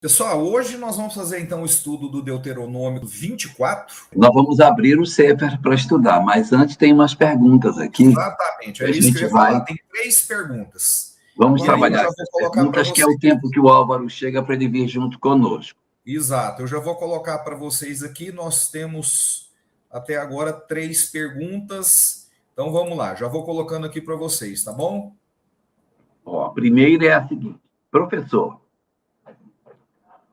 Pessoal, hoje nós vamos fazer então o estudo do Deuteronômio 24. Nós vamos abrir o Sefer para estudar, mas antes tem umas perguntas aqui. Exatamente, é isso que eu ia falar. Tem 3 perguntas. Vamos E trabalhar aí eu já vou colocar para vocês. que é o tempo que o Álvaro chega para ele vir junto conosco. Exato, eu já vou colocar para vocês aqui. Nós temos até agora 3 perguntas. Então vamos lá, já vou colocando aqui para vocês, tá bom? Ó, a primeira é a seguinte: professor,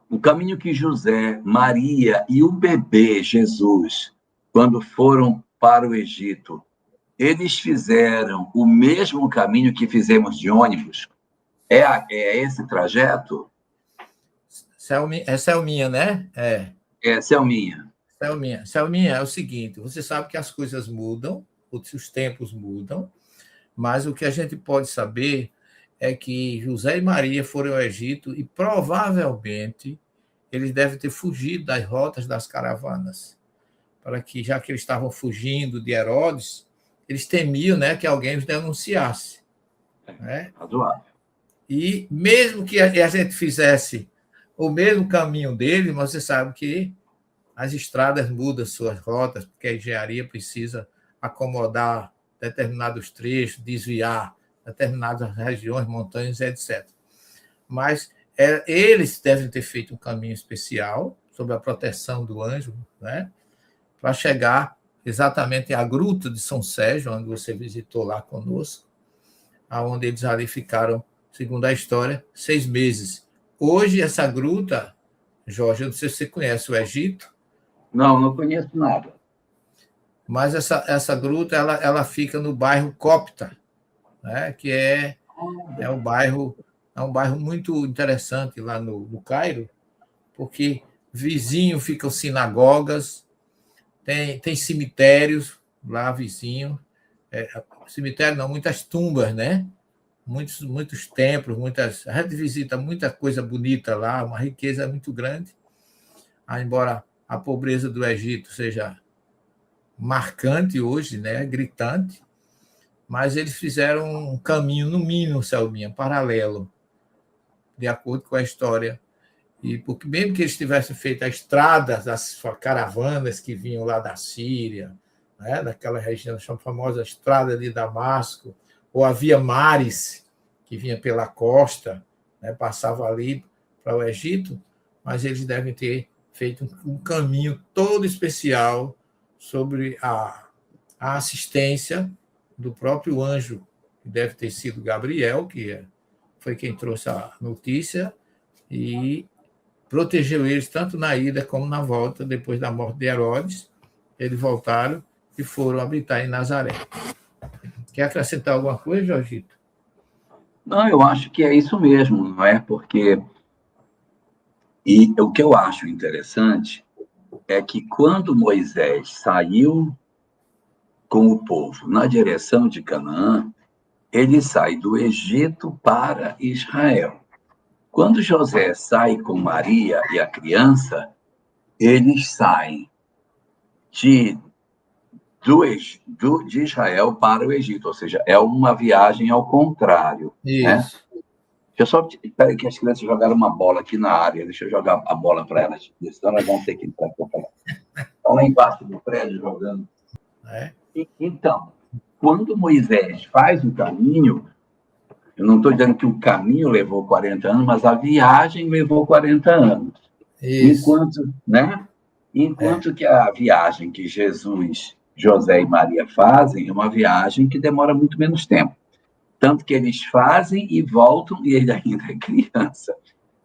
o caminho que José, Maria e o bebê Jesus, quando foram para o Egito, eles fizeram o mesmo caminho que fizemos de ônibus? É esse trajeto? Selminha, né? Selminha. Selminha, é o seguinte, você sabe que as coisas mudam, os tempos mudam, mas o que a gente pode saber é que José e Maria foram ao Egito e provavelmente eles devem ter fugido das rotas das caravanas, para que, já que eles estavam fugindo de Herodes, eles temiam, né, que alguém os denunciasse. Né? Razoável. E mesmo que a gente fizesse o mesmo caminho dele, mas você sabe que as estradas mudam suas rotas, porque a engenharia precisa acomodar determinados trechos, desviar determinadas regiões, montanhas, etc. Mas eles devem ter feito um caminho especial, sob a proteção do anjo, né, para chegar exatamente à Gruta de São Sérgio, onde você visitou lá conosco, onde eles ali ficaram, segundo a história, 6 meses. Hoje, essa gruta, Jorge, eu não sei se você conhece o Egito. Não conheço nada. Mas essa gruta ela fica no bairro Copta, né, que é um bairro muito interessante lá no Cairo, porque vizinho ficam sinagogas, tem cemitérios lá vizinho, cemitério não, muitas tumbas, né? Muitos templos, a gente visita muita coisa bonita lá, uma riqueza muito grande, embora a pobreza do Egito seja marcante hoje, né, gritante, mas eles fizeram um caminho, no mínimo, Selminha, paralelo, de acordo com a história. E porque mesmo que eles tivessem feito a estrada das caravanas que vinham lá da Síria, né, daquela região famosa estrada de Damasco, ou a Via Maris, que vinha pela costa, né, passava ali para o Egito, mas eles devem ter feito um caminho todo especial sobre a assistência do próprio anjo, que deve ter sido Gabriel, que foi quem trouxe a notícia, e protegeu eles tanto na ida como na volta, depois da morte de Herodes. Eles voltaram e foram habitar em Nazaré. Quer acrescentar alguma coisa, Jorgito? Não, eu acho que é isso mesmo, não é? Porque... E o que eu acho interessante é que quando Moisés saiu com o povo na direção de Canaã, ele sai do Egito para Israel. Quando José sai com Maria e a criança, eles saem de Israel para o Egito, ou seja, é uma viagem ao contrário. Isso. Né? Deixa eu só... Espera aí que as crianças jogaram uma bola aqui na área, deixa eu jogar a bola para elas, senão elas vão ter que entrar para cá. Estão lá embaixo do prédio jogando. Então, quando Moisés faz o caminho, eu não estou dizendo que o caminho levou 40 anos, mas a viagem levou 40 anos. Isso. Enquanto que a viagem que Jesus, José e Maria fazem é uma viagem que demora muito menos tempo. Tanto que eles fazem e voltam e ele ainda é criança.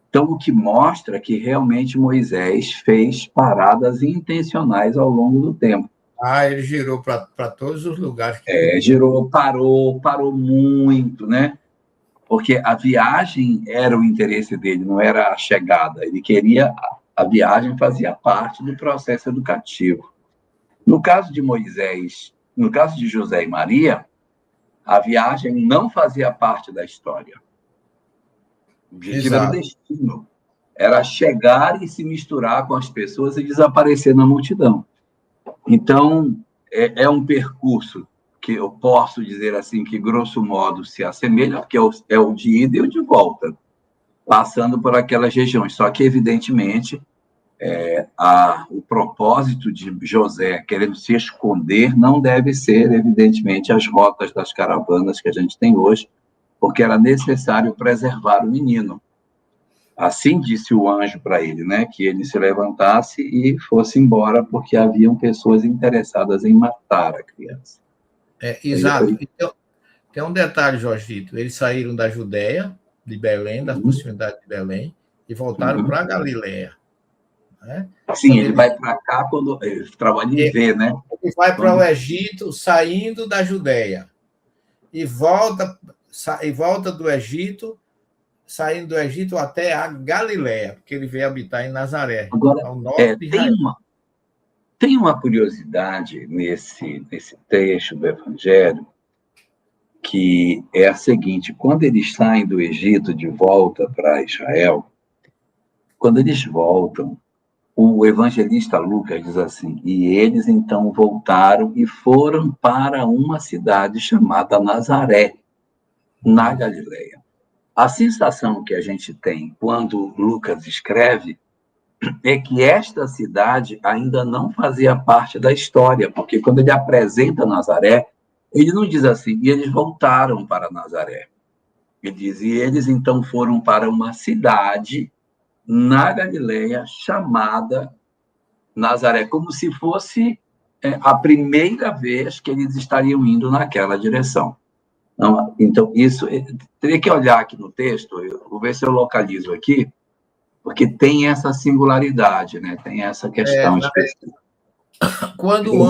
Então, o que mostra que realmente Moisés fez paradas intencionais ao longo do tempo. Ele girou para todos os lugares. Parou muito, né? Porque a viagem era o interesse dele, não era a chegada. Ele queria... A viagem fazia parte do processo educativo. No caso de Moisés, no caso de José e Maria, a viagem não fazia parte da história. O objetivo era o destino. Era chegar e se misturar com as pessoas e desaparecer na multidão. Então, é um percurso que eu posso dizer assim, que grosso modo se assemelha, porque é o de ida e o de volta. passando por aquelas regiões. Só que, evidentemente, o propósito de José querendo se esconder não deve ser, evidentemente, as rotas das caravanas que a gente tem hoje, porque era necessário preservar o menino. Assim disse o anjo para ele, né, que ele se levantasse e fosse embora, porque haviam pessoas interessadas em matar a criança. Exato. Então, tem um detalhe, Jorgito. Eles saíram da Judéia, de Belém, da proximidade de Belém, e voltaram para a Galileia. Né? Sim, ele vai para cá quando ele trabalha em V, né? Ele vai para o Egito saindo da Judéia e volta do Egito, saindo do Egito até a Galileia, porque ele veio habitar em Nazaré, agora, ao norte de Israel. Tem uma curiosidade nesse texto do Evangelho, que é a seguinte: quando eles saem do Egito de volta para Israel, quando eles voltam, o evangelista Lucas diz assim: e eles então voltaram e foram para uma cidade chamada Nazaré, na Galileia. A sensação que a gente tem quando Lucas escreve é que esta cidade ainda não fazia parte da história, porque quando ele apresenta Nazaré, ele não diz assim, e eles voltaram para Nazaré. Ele diz, e eles então foram para uma cidade na Galileia chamada Nazaré, como se fosse a primeira vez que eles estariam indo naquela direção. Então, isso, teria que olhar aqui no texto, eu vou ver se eu localizo aqui, porque tem essa singularidade, né? Tem essa questão específica. Quando o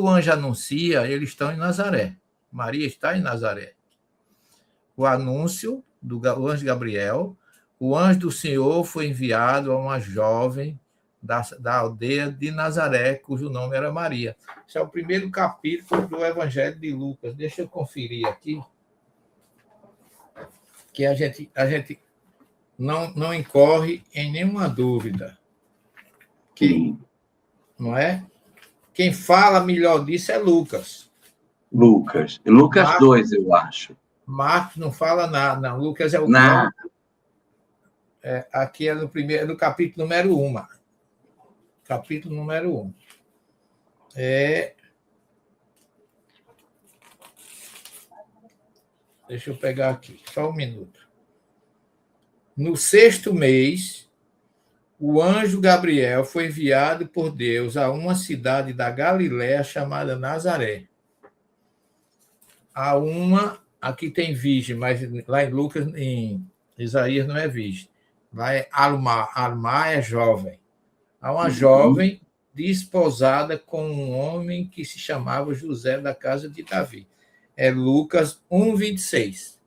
anjo anuncia, eles estão em Nazaré. Maria está em Nazaré. O anúncio do anjo Gabriel, o anjo do Senhor foi enviado a uma jovem da aldeia de Nazaré, cujo nome era Maria. Esse é o primeiro capítulo do Evangelho de Lucas. Deixa eu conferir aqui, que a gente não incorre em nenhuma dúvida. Não é? Quem fala melhor disso é Lucas. Lucas 2, eu acho. Marcos não fala nada, não. Lucas é o nada. Aqui é no capítulo número 1. Capítulo número 1. Deixa eu pegar aqui, só um minuto. No 6º mês, o anjo Gabriel foi enviado por Deus a uma cidade da Galiléia chamada Nazaré. Aqui tem virgem, mas lá em Lucas, em Isaías não é virgem. Lá é Alma é jovem. Há uma jovem desposada com um homem que se chamava José da casa de Davi. É Lucas 1:26.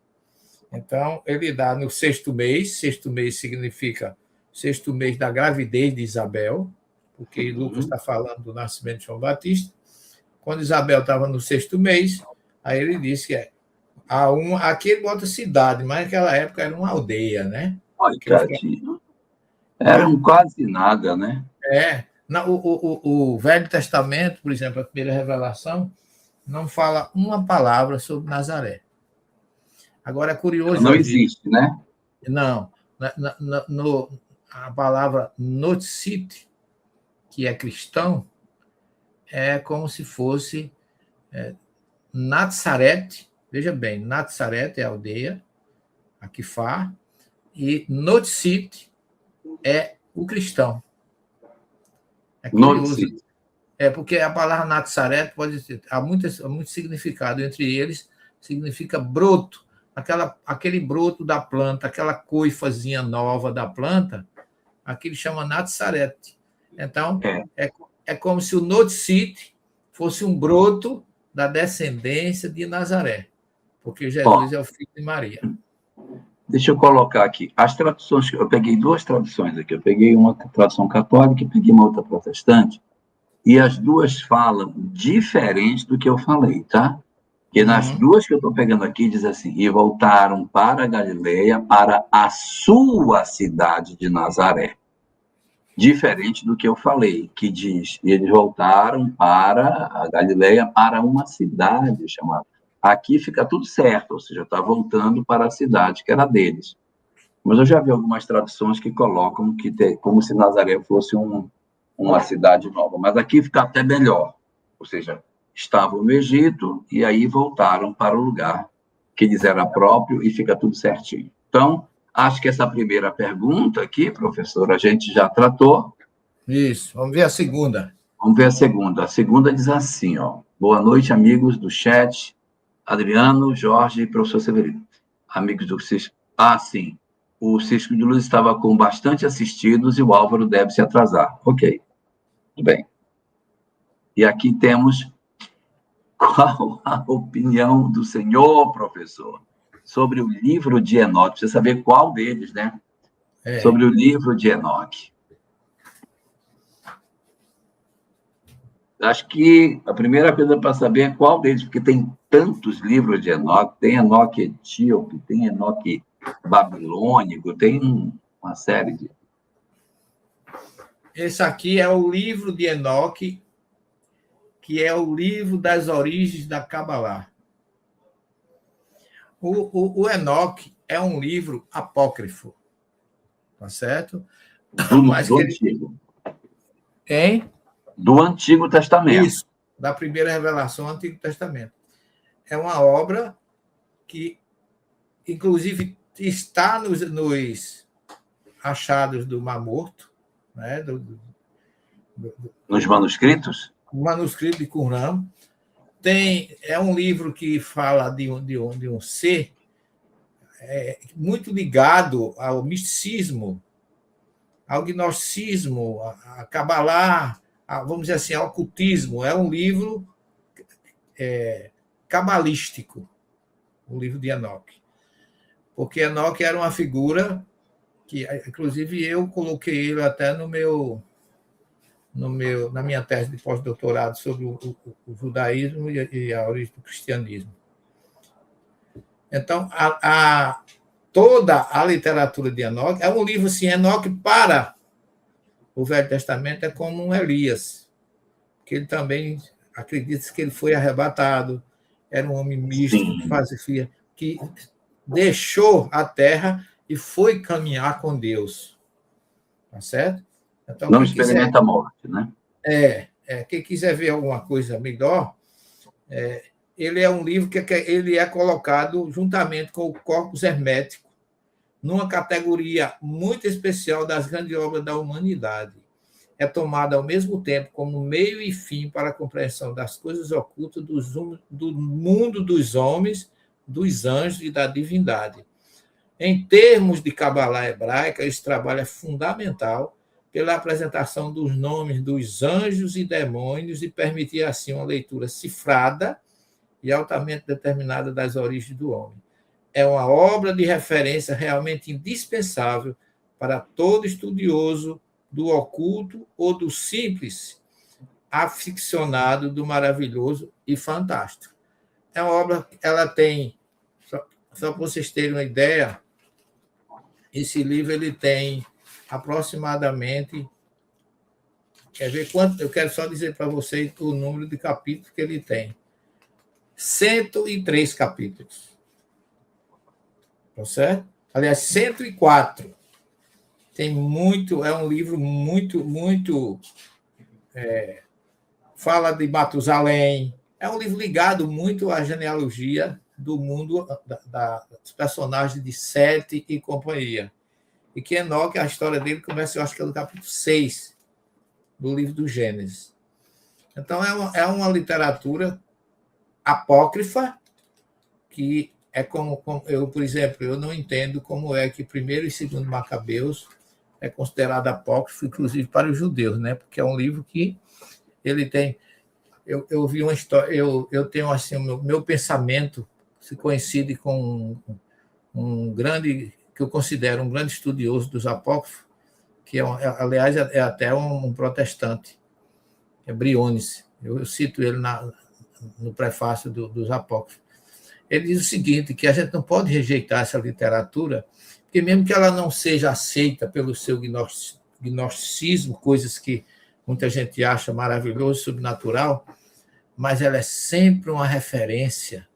Então, ele dá no 6º mês. 6º mês significa 6º mês da gravidez de Isabel, porque Lucas está falando do nascimento de João Batista. Quando Isabel estava no 6º mês, aí ele disse que aqui ele bota cidade, mas naquela época era uma aldeia, né? Olha, era quase nada, né? O Velho Testamento, por exemplo, a primeira revelação, não fala uma palavra sobre Nazaré. Agora é curioso. Não existe, né? Não. A palavra noticite, que é cristão, é como se fosse Nazarete. Veja bem, Nazarete é a aldeia, aqui Fá, e noticite é o cristão. É curioso. Porque a palavra Nazaré há muito significado. Entre eles, significa broto. Aquele broto da planta, aquela coifazinha nova da planta, aquilo chama Nazaré. Então, é como se o noticite fosse um broto da descendência de Nazaré, porque Jesus é o filho de Maria. Deixa eu colocar aqui. As traduções, eu peguei 2 traduções aqui. Eu peguei uma tradução católica e peguei uma outra protestante. E as duas falam diferente do que eu falei, tá? Porque nas 2 que eu estou pegando aqui, diz assim, e voltaram para a Galileia, para a sua cidade de Nazaré. Diferente do que eu falei, que diz, eles voltaram para a Galileia, para uma cidade chamada. aqui fica tudo certo, ou seja, está voltando para a cidade que era deles. Mas eu já vi algumas traduções que colocam como se Nazaré fosse uma cidade nova. Mas aqui fica até melhor. Ou seja, estavam no Egito e aí voltaram para o lugar que lhes era próprio e fica tudo certinho. Então, acho que essa primeira pergunta aqui, professor, a gente já tratou. Isso. Vamos ver a segunda. Vamos ver a segunda. A segunda diz assim, ó. Boa noite, amigos do chat. Adriano, Jorge e professor Severino. Amigos do Cisco. Ah, sim. O Cisco de Luz estava com bastante assistidos e o Álvaro deve se atrasar. Ok. Tudo bem. E aqui temos qual a opinião do senhor, professor, sobre o livro de Enoque. Precisa saber qual deles, né? Sobre o livro de Enoque. Acho que a primeira coisa para saber é qual deles, porque tem tantos livros de Enoque, tem Enoque etíope, tem Enoque babilônico, tem uma série de... Esse aqui é o livro de Enoque, que é o livro das origens da Cabalá. O Enoque é um livro apócrifo, tá certo? Do Antigo. Hein? Do Antigo Testamento. Isso, da primeira revelação do Antigo Testamento. É uma obra que, inclusive, está nos achados do Mar Morto, né? Nos manuscritos? O manuscrito de Qumran. É um livro que fala de um ser muito ligado ao misticismo, ao gnosticismo, a Cabalá, vamos dizer assim, ao ocultismo. É um livro cabalístico, o livro de Enoque. Porque Enoque era uma figura que, inclusive, eu coloquei ele até na minha tese de pós-doutorado sobre o judaísmo e a origem do cristianismo. Então, toda a literatura de Enoque é um livro, assim, Enoque para o Velho Testamento é como um Elias, que ele também acredita que ele foi arrebatado, era um homem místico, que deixou a terra e foi caminhar com Deus. Tá certo? Então, não experimenta a morte, né? Quem quiser ver alguma coisa melhor, ele é um livro que ele é colocado juntamente com o Corpus Hermético, numa categoria muito especial das grandes obras da humanidade. É tomada ao mesmo tempo como meio e fim para a compreensão das coisas ocultas do mundo dos homens, dos anjos e da divindade. Em termos de Cabalá hebraica, esse trabalho é fundamental pela apresentação dos nomes dos anjos e demônios e permitir, assim, uma leitura cifrada e altamente determinada das origens do homem. É uma obra de referência realmente indispensável para todo estudioso do oculto ou do simples aficionado do maravilhoso e fantástico. É uma obra, ela tem, só para vocês terem uma ideia, esse livro ele tem aproximadamente, quer ver quanto? Eu quero só dizer para vocês o número de capítulos que ele tem. 103 capítulos. Tá certo? Aliás, 104. Tem muito, é um livro muito fala de Matusalém. É um livro ligado muito à genealogia do mundo dos personagens de Sete e companhia. E que Enoque, a história dele começa, eu acho que é no capítulo 6 do livro do Gênesis. Então, é uma literatura apócrifa que é como eu, por exemplo, eu não entendo como é que primeiro e segundo Macabeus é considerado apócrifo, inclusive para os judeus, né? Porque é um livro que ele tem... Eu vi uma história... Eu tenho, assim, o meu pensamento se coincide com um grande... que eu considero um grande estudioso dos apócrifos, que, aliás, é até um protestante, é Briones. Eu cito ele no prefácio dos apócrifos. Ele diz o seguinte, que a gente não pode rejeitar essa literatura, porque mesmo que ela não seja aceita pelo seu gnosticismo, coisas que muita gente acha maravilhoso, sobrenatural, mas ela é sempre uma referência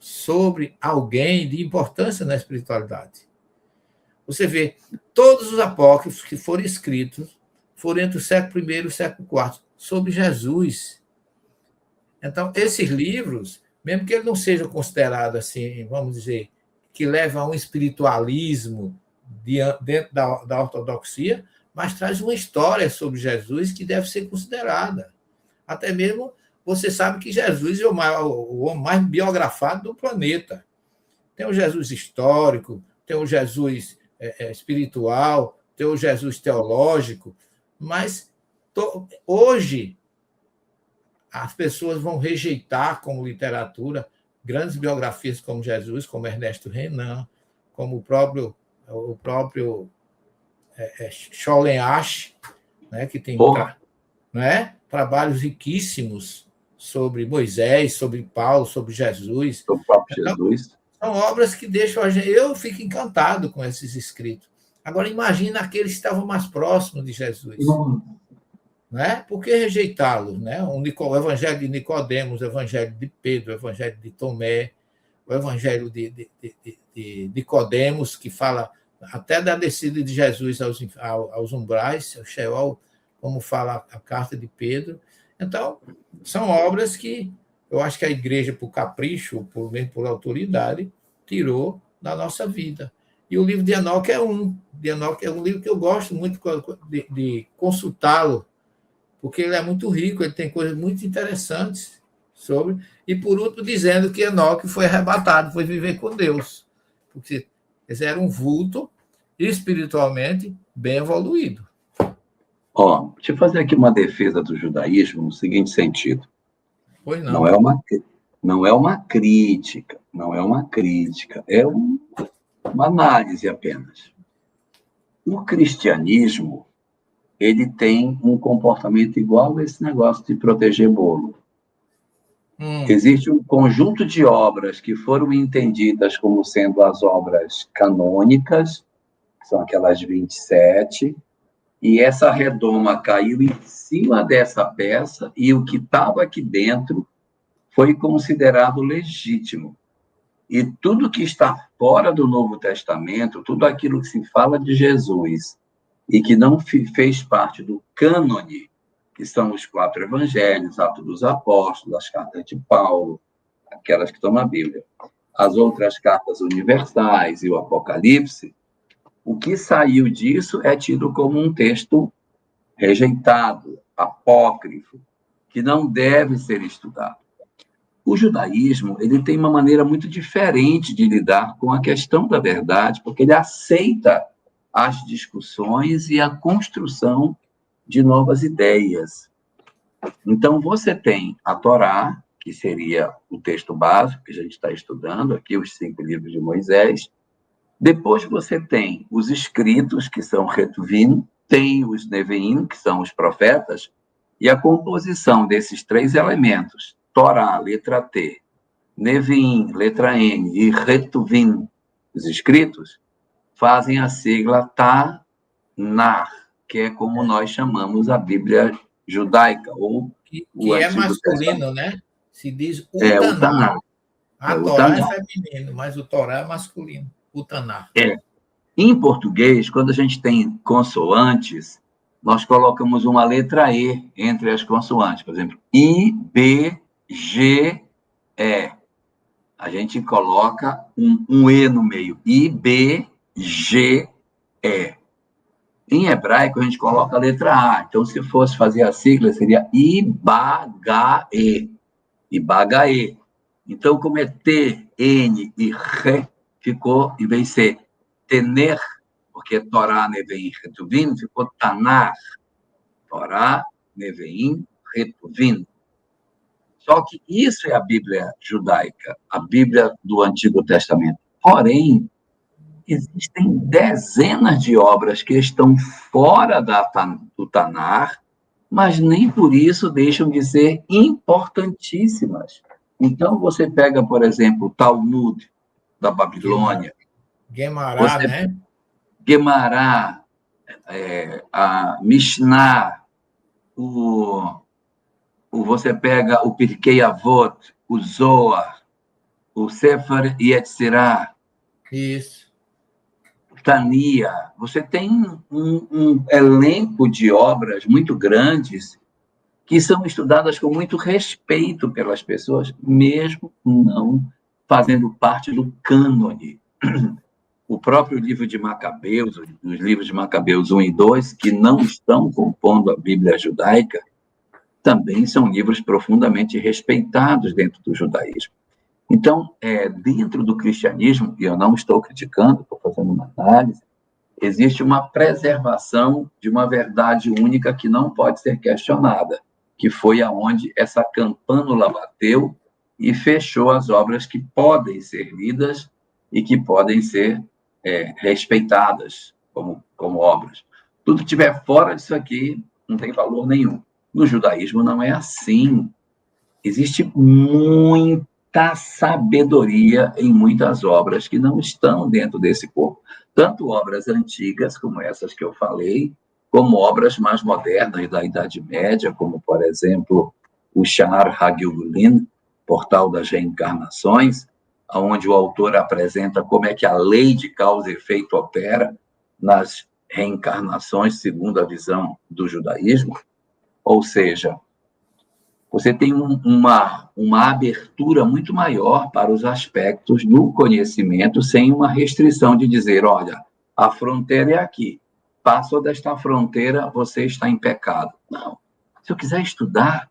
sobre alguém de importância na espiritualidade. Você vê, todos os apócrifos que foram escritos foram entre o século I e o século IV, sobre Jesus. Então, esses livros, mesmo que ele não seja considerado assim, vamos dizer, que leva a um espiritualismo dentro da ortodoxia, mas traz uma história sobre Jesus que deve ser considerada. Até mesmo, você sabe que Jesus é o homem mais biografado do planeta. Tem o Jesus histórico, tem o Jesus espiritual, tem o Jesus teológico, mas hoje as pessoas vão rejeitar como literatura grandes biografias como Jesus, como Ernesto Renan, como o próprio Scholen Asch, né, que tem trabalhos riquíssimos sobre Moisés, sobre Paulo, sobre Jesus. O próprio Jesus. São obras que deixam a gente... Eu fico encantado com esses escritos. Agora, imagina aqueles que estavam mais próximos de Jesus. Né? Por que rejeitá-los? Né? O Evangelho de Nicodemos, o Evangelho de Pedro, o Evangelho de Tomé, o Evangelho de Nicodemos, que fala até da descida de Jesus aos umbrais, ao Sheol, como fala a carta de Pedro. Então, são obras que eu acho que a igreja, por capricho, por autoridade, tirou da nossa vida. E o livro de Enoque é um. De Enoque é um livro que eu gosto muito de consultá-lo, porque ele é muito rico, ele tem coisas muito interessantes sobre. E, por último, dizendo que Enoque foi arrebatado, foi viver com Deus, porque eles eram um vulto espiritualmente bem evoluído. Deixa eu fazer aqui uma defesa do judaísmo no seguinte sentido. Pois não. Não é uma crítica, é uma análise apenas. O cristianismo, ele tem um comportamento igual a esse negócio de proteger bolo. Existe um conjunto de obras que foram entendidas como sendo as obras canônicas, que são aquelas 27, e essa redoma caiu em cima dessa peça e o que estava aqui dentro foi considerado legítimo. E tudo que está fora do Novo Testamento, tudo aquilo que se fala de Jesus e que não fez parte do cânone, que são os 4 evangelhos, Atos dos Apóstolos, as cartas de Paulo, aquelas que estão na Bíblia, as outras cartas universais e o Apocalipse, o que saiu disso é tido como um texto rejeitado, apócrifo, que não deve ser estudado. O judaísmo, ele tem uma maneira muito diferente de lidar com a questão da verdade, porque ele aceita as discussões e a construção de novas ideias. Então, você tem a Torá, que seria o texto básico que a gente está estudando, aqui os 5 livros de Moisés. Depois você tem os escritos, que são Retuvim, tem os Neviim, que são os profetas, e a composição desses 3 elementos, Torá, letra T, Neviim, letra N, e Retuvim, os escritos, fazem a sigla Tanar, que é como nós chamamos a Bíblia judaica, ou o Antigo masculino, Testamento. Né? Se diz o Tanar. A Torá é feminino, mas o Torá é masculino. O Tanar. Em português, quando a gente tem consoantes, nós colocamos uma letra E entre as consoantes. Por exemplo, I, B, G, E. A gente coloca um E no meio. I, B, G, E. Em hebraico, a gente coloca a letra A. Então, se fosse fazer a sigla, seria Ibagae. Ibagae. Então, como é T, N e R, ficou, em vez de ser Tener, porque Torá, Neveim, Retuvim, ficou Tanar. Torá, Neveim, Retuvim. Só que isso é a Bíblia judaica, a Bíblia do Antigo Testamento. Porém, existem dezenas de obras que estão fora do Tanar, mas nem por isso deixam de ser importantíssimas. Então, você pega, por exemplo, o Talmud da Babilônia. Guemará, né? Guemará, a Mishnah, você pega o Pirkei Avot, o Zohar, o Sefer Yetzirah, Isso. Tania. Você tem um elenco de obras muito grandes que são estudadas com muito respeito pelas pessoas, mesmo não fazendo parte do cânone. O próprio livro de Macabeus, os livros de Macabeus 1 e 2, que não estão compondo a Bíblia judaica, também são livros profundamente respeitados dentro do judaísmo. Então, dentro do cristianismo, e eu não estou criticando, estou fazendo uma análise, existe uma preservação de uma verdade única que não pode ser questionada, que foi aonde essa campânula bateu e fechou as obras que podem ser lidas e que podem ser respeitadas como obras. Tudo que estiver fora disso aqui não tem valor nenhum. No judaísmo não é assim. Existe muita sabedoria em muitas obras que não estão dentro desse corpo. Tanto obras antigas, como essas que eu falei, como obras mais modernas da Idade Média, como, por exemplo, o Sha'ar HaGilgulin, Portal das Reencarnações, onde o autor apresenta como é que a lei de causa e efeito opera nas reencarnações, segundo a visão do judaísmo. Ou seja, você tem uma abertura muito maior para os aspectos do conhecimento, sem uma restrição de dizer, olha, a fronteira é aqui, passou desta fronteira, você está em pecado. Não. Se eu quiser estudar,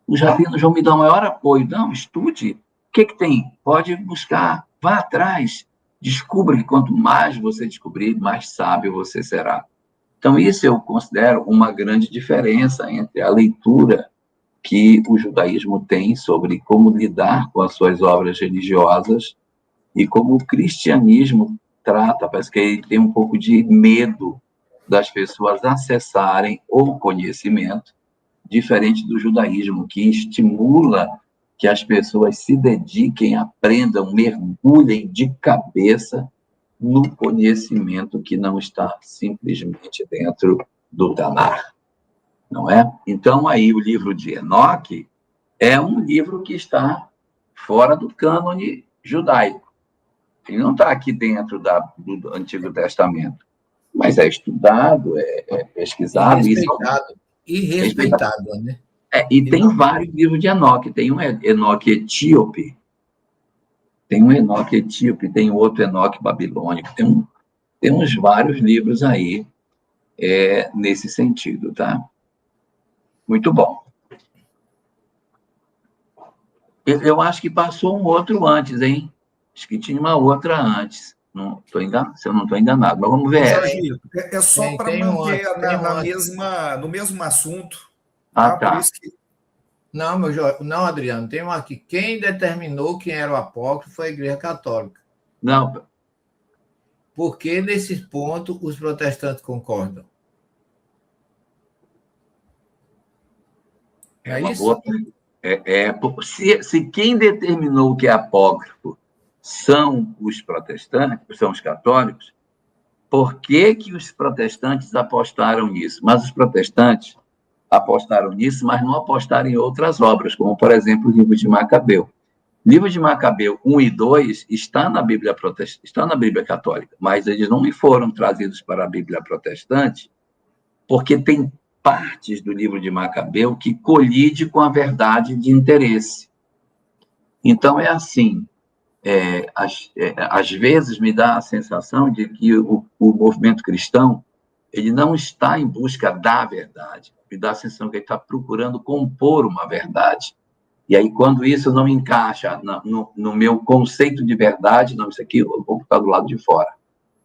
os rabinos vão me dar o maior apoio. Não, estude. O que tem? Pode buscar, vá atrás, descubra que quanto mais você descobrir, mais sábio você será. Então, isso eu considero uma grande diferença entre a leitura que o judaísmo tem sobre como lidar com as suas obras religiosas e como o cristianismo trata. Parece que ele tem um pouco de medo das pessoas acessarem o conhecimento, diferente do judaísmo, que estimula que as pessoas se dediquem, aprendam, mergulhem de cabeça no conhecimento que não está simplesmente dentro do Tanar, não é? Então, aí, o livro de Enoque é um livro que está fora do cânone judaico. Ele não está aqui dentro do Antigo Testamento, mas é estudado, é pesquisado. E respeitado, né? E tem vários livros de Enoque. Tem um Enoque etíope, tem outro Enoque babilônico, tem uns vários livros aí nesse sentido, tá? Muito bom. Eu acho que passou um outro antes, hein? Acho que tinha uma outra antes. Não estou enganado, se eu não estou enganado, mas vamos ver. Jorginho, é só para manter no mesmo assunto. Tá? Por isso que... Não, Adriano, tem um aqui. Quem determinou quem era o apócrifo foi a Igreja Católica. Não. Porque, nesse ponto, os protestantes concordam? É uma boa pergunta. Se quem determinou o que é apócrifo são os protestantes, são os católicos, por que os protestantes apostaram nisso? Mas os protestantes apostaram nisso, mas não apostaram em outras obras, como, por exemplo, o livro de Macabeu. O livro de Macabeu 1 e 2 está na Bíblia católica, mas eles não foram trazidos para a Bíblia protestante, porque tem partes do livro de Macabeu que colide com a verdade de interesse. Então, é assim, às vezes me dá a sensação de que o movimento cristão ele não está em busca da verdade, me dá a sensação que ele está procurando compor uma verdade. E aí, quando isso não encaixa no meu conceito de verdade, não, isso aqui eu vou ficar do lado de fora.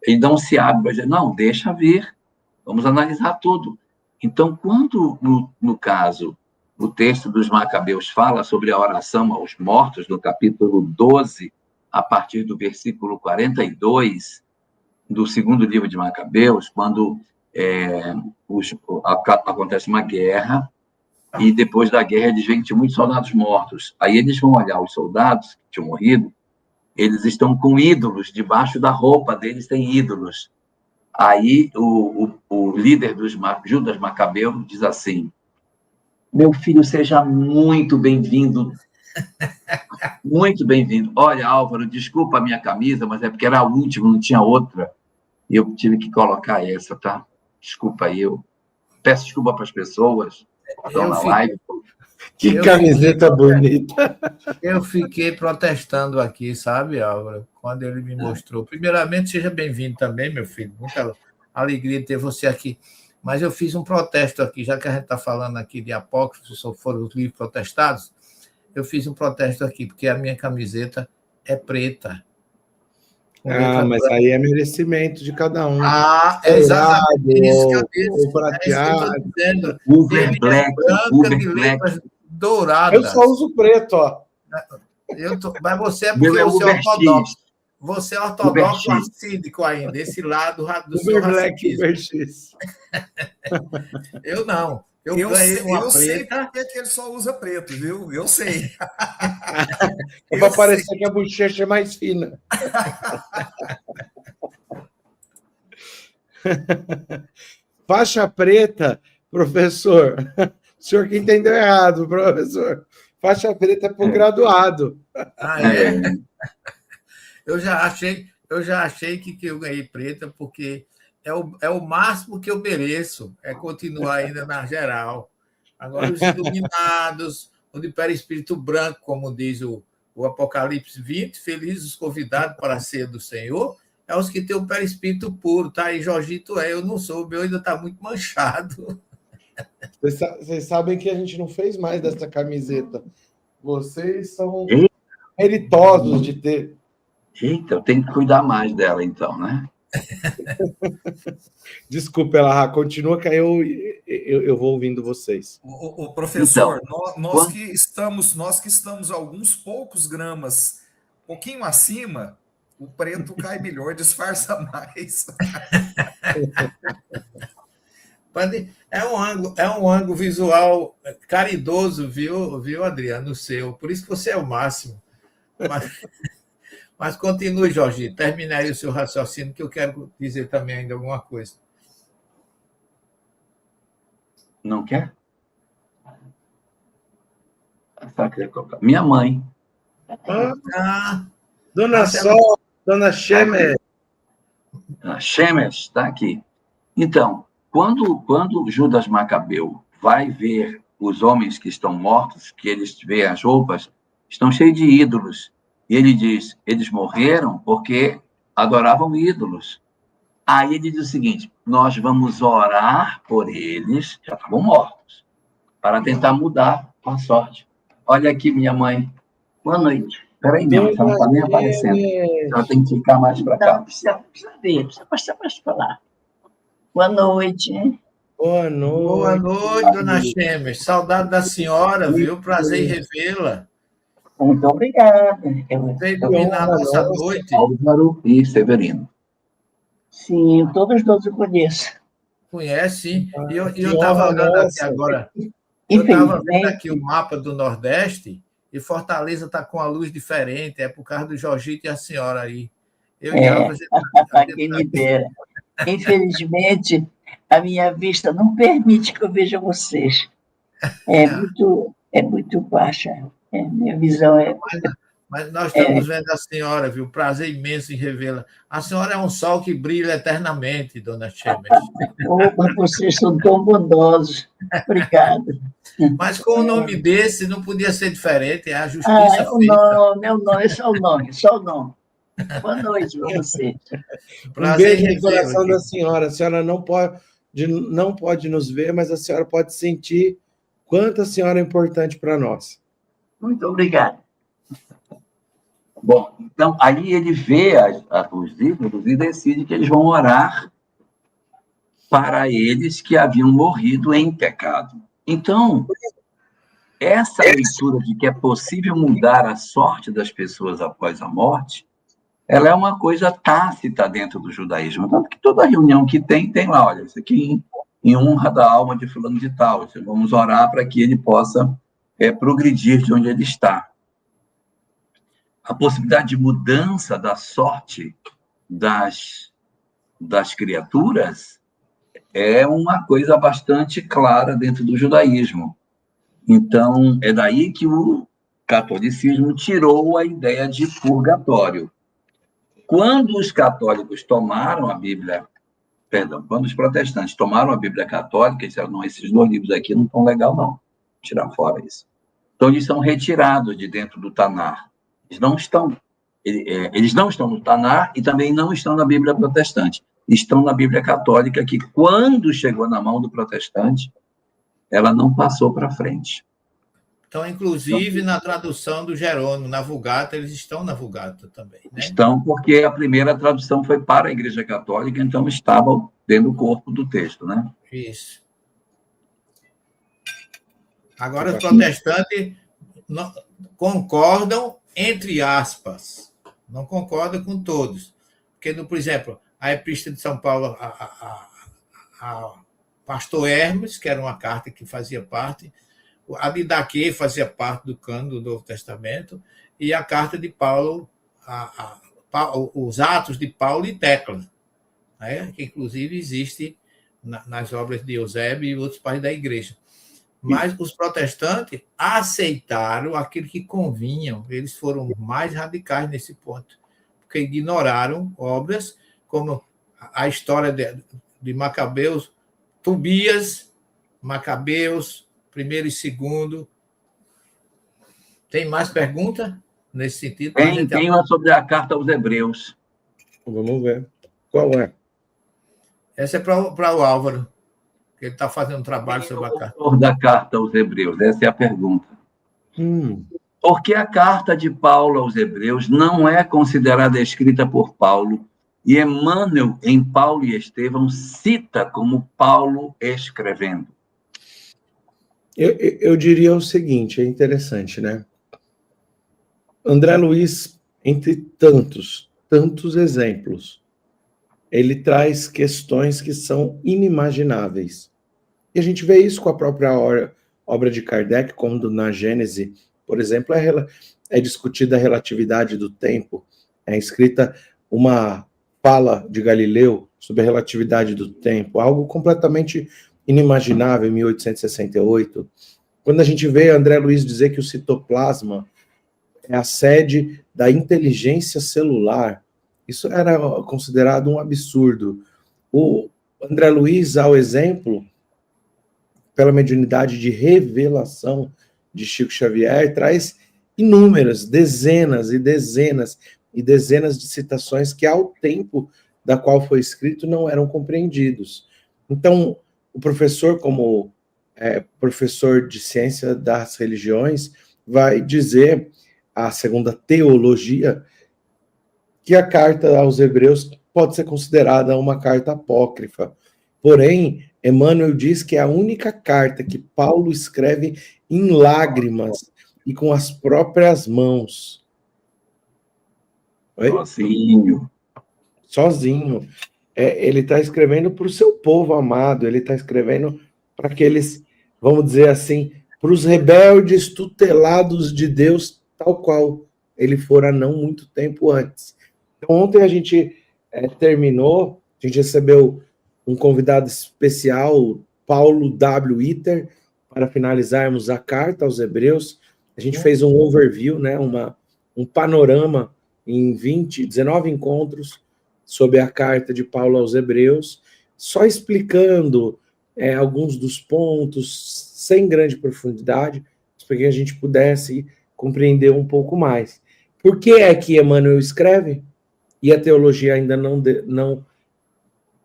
Ele não se abre para dizer, não, deixa vir, vamos analisar tudo. Então, quando, no caso, o texto dos Macabeus fala sobre a oração aos mortos, no capítulo 12, a partir do versículo 42, do segundo livro de Macabeus, quando acontece uma guerra, e depois da guerra eles veem que tinha muitos soldados mortos. Aí eles vão olhar os soldados que tinham morrido, eles estão com ídolos, debaixo da roupa deles tem ídolos. Aí o líder dos Judas Macabeu diz assim, meu filho, seja muito bem-vindo, Muito bem-vindo. Olha, Álvaro, desculpa a minha camisa, mas é porque era a última, não tinha outra. E eu tive que colocar essa, tá? Desculpa aí, eu peço desculpa para as pessoas que estão na live. Que camiseta bonita. Eu fiquei protestando aqui, sabe, Álvaro? Quando ele me mostrou. Primeiramente, seja bem-vindo também, meu filho. Muita alegria de ter você aqui. Mas eu fiz um protesto aqui, já que a gente está falando aqui de apócrifos, foram os livros protestados, eu fiz um protesto aqui, porque a minha camiseta é preta. Mas aí é merecimento de cada um. É exatamente isso que eu disse. O prateado. Uber Black, Uber Black. Dourada. Eu só uso preto, ó. Mas você é porque você é ortodoxo. Você é ortodoxo Uber X. racídico ainda, esse lado do seu Uber Black, racismo. Uber X. Eu não. Eu sei porque que ele só usa preto, viu? Eu sei. É para parecer que a bochecha é mais fina. Faixa preta, professor. O senhor que entendeu errado, professor. Faixa preta é para o graduado. Eu já achei que eu ganhei preta, porque é o máximo que eu mereço, é continuar ainda na geral. Agora, os iluminados, o de perispírito branco, como diz o Apocalipse 20, felizes os convidados para a ceia do Senhor, é os que têm o perispírito puro, tá? E Jorgito eu não sou, o meu ainda está muito manchado. Vocês sabem que a gente não fez mais dessa camiseta. Vocês são meritosos de ter. Eita, eu tenho que cuidar mais dela, então, né? Desculpa, ela continua que eu vou ouvindo vocês. O professor, então, nós que estamos alguns poucos gramas, um pouquinho acima, o preto cai melhor, disfarça mais. É um ângulo visual caridoso, viu, Adriano, o seu. Por isso que você é o máximo. Mas continue, Jorge. Termine aí o seu raciocínio, que eu quero dizer também ainda alguma coisa. Não quer? Minha mãe. Dona Sol, Dona Shemer. A Shemer está aqui. Então, quando Judas Macabeu vai ver os homens que estão mortos, que eles veem as roupas, estão cheios de ídolos. E ele diz, eles morreram porque adoravam ídolos. Aí ele diz o seguinte, nós vamos orar por eles, já estavam mortos, para tentar mudar a sorte. Olha aqui, minha mãe. Boa noite. Espera aí, minha mãe, ela não está nem aparecendo. Ela tem que ficar mais para cá. Precisa ver, precisa falar. Boa noite. Boa noite. Boa noite, Dona Shemer. Saudade da senhora, viu? Prazer em revê-la. Muito obrigada. Veio dominar a nossa noite. Álvaro e Severino. Sim, todos nós eu conheço. Conhece, sim. E eu estava olhando aqui agora. Eu estava vendo aqui o mapa do Nordeste e Fortaleza está com a luz diferente. É por causa do Jorgito e a senhora aí. Eu e Álvaro, quem me dera. Infelizmente, a minha vista não permite que eu veja vocês. É muito baixa. Minha visão é... Mas nós estamos vendo a senhora, viu? Prazer imenso em revê-la. A senhora é um sol que brilha eternamente, Dona Shemer. Opa, vocês são tão bondosos. Obrigada. Mas com o nome desse, não podia ser diferente. É a justiça feita. Meu nome, só o nome. Boa noite para você. Um beijo no coração da senhora. A senhora não pode nos ver, mas a senhora pode sentir quanto a senhora é importante para nós. Muito obrigado. Bom, então, aí ele vê os ídolos e decide que eles vão orar para eles que haviam morrido em pecado. Então, essa leitura de que é possível mudar a sorte das pessoas após a morte, ela é uma coisa tácita dentro do judaísmo. Tanto que toda reunião que tem lá, olha, isso aqui em honra da alma de fulano de tal. Vamos orar para que ele possa progredir de onde ele está. A possibilidade de mudança da sorte das criaturas é uma coisa bastante clara dentro do judaísmo. Então, é daí que catolicismo tirou a ideia de purgatório. Quando os católicos tomaram a Bíblia, perdão, quando os protestantes tomaram a Bíblia católica, disseram, não, esses 2 livros aqui não estão legal, não. Tirar fora isso. Então, eles são retirados de dentro do Tanar. Eles não estão no Tanar e também não estão na Bíblia protestante. Estão na Bíblia católica, que quando chegou na mão do protestante, ela não passou para frente. Então, inclusive, na tradução do Jerônimo, na Vulgata, eles estão na Vulgata também, né? Estão, porque a primeira tradução foi para a Igreja Católica, então estavam dentro do corpo do texto, né? Isso. Agora, os protestantes concordam, entre aspas, não concordam com todos. Porque, por exemplo, a Epístola de São Paulo a pastor Hermes, que era uma carta que fazia parte, a Didaquê fazia parte do cânon do Novo Testamento, e a carta de Paulo, os Atos de Paulo e Tecla, né? Que inclusive existe nas obras de Eusébio e outros pais da igreja. Mas os protestantes aceitaram aquilo que convinham, eles foram mais radicais nesse ponto, porque ignoraram obras como a história de Macabeus, Tobias, Macabeus, primeiro e segundo. Tem mais pergunta nesse sentido? Tem uma sobre a carta aos Hebreus. Vamos ver. Qual é? Essa é para o Álvaro, que ele está fazendo um trabalho sobre a carta. O autor da carta aos Hebreus, essa é a pergunta. Por que a carta de Paulo aos Hebreus não é considerada escrita por Paulo e Emmanuel, em Paulo e Estevão, cita como Paulo escrevendo? Eu diria o seguinte, é interessante, né? André Luiz, entre tantos exemplos, ele traz questões que são inimagináveis. E a gente vê isso com a própria obra de Kardec, quando na Gênese, por exemplo, é discutida a relatividade do tempo, é escrita uma fala de Galileu sobre a relatividade do tempo, algo completamente inimaginável em 1868. Quando a gente vê André Luiz dizer que o citoplasma é a sede da inteligência celular, isso era considerado um absurdo. O André Luiz, ao exemplo, pela mediunidade de revelação de Chico Xavier, traz inúmeras, dezenas e dezenas e dezenas de citações que, ao tempo da qual foi escrito, não eram compreendidos. Então, o professor, como professor de ciência das religiões, vai dizer, a segunda teologia, que a carta aos Hebreus pode ser considerada uma carta apócrifa. Porém, Emmanuel diz que é a única carta que Paulo escreve em lágrimas e com as próprias mãos. Oi? Sozinho. Ele está escrevendo para o seu povo amado, ele está escrevendo para aqueles, vamos dizer assim, para os rebeldes tutelados de Deus, tal qual ele fora não muito tempo antes. Então, ontem a gente terminou, a gente recebeu um convidado especial, Paulo W. Itter, para finalizarmos a carta aos Hebreus. A gente fez um overview, né, um panorama em 19 encontros sobre a carta de Paulo aos Hebreus, só explicando alguns dos pontos, sem grande profundidade, para que a gente pudesse compreender um pouco mais. Por que é que Emmanuel escreve e a teologia ainda não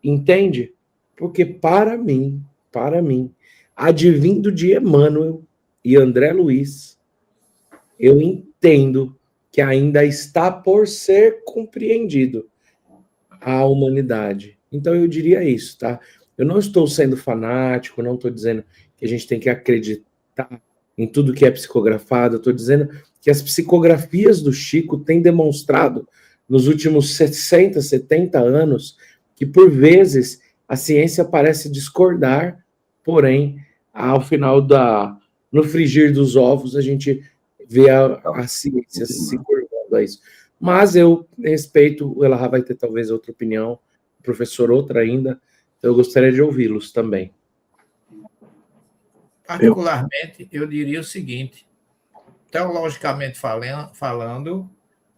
entende? Porque para mim, advindo de Emmanuel e André Luiz, eu entendo que ainda está por ser compreendido a humanidade. Então eu diria isso, tá? Eu não estou sendo fanático, não estou dizendo que a gente tem que acreditar em tudo que é psicografado, eu estou dizendo que as psicografias do Chico têm demonstrado nos últimos 60, 70 anos que, por vezes, a ciência parece discordar, porém, ao final no frigir dos ovos, a gente vê a ciência se curvando a isso. Mas eu respeito, o Elahá vai ter talvez outra opinião, o professor outra ainda, então eu gostaria de ouvi-los também. Particularmente, eu diria o seguinte, teologicamente falando,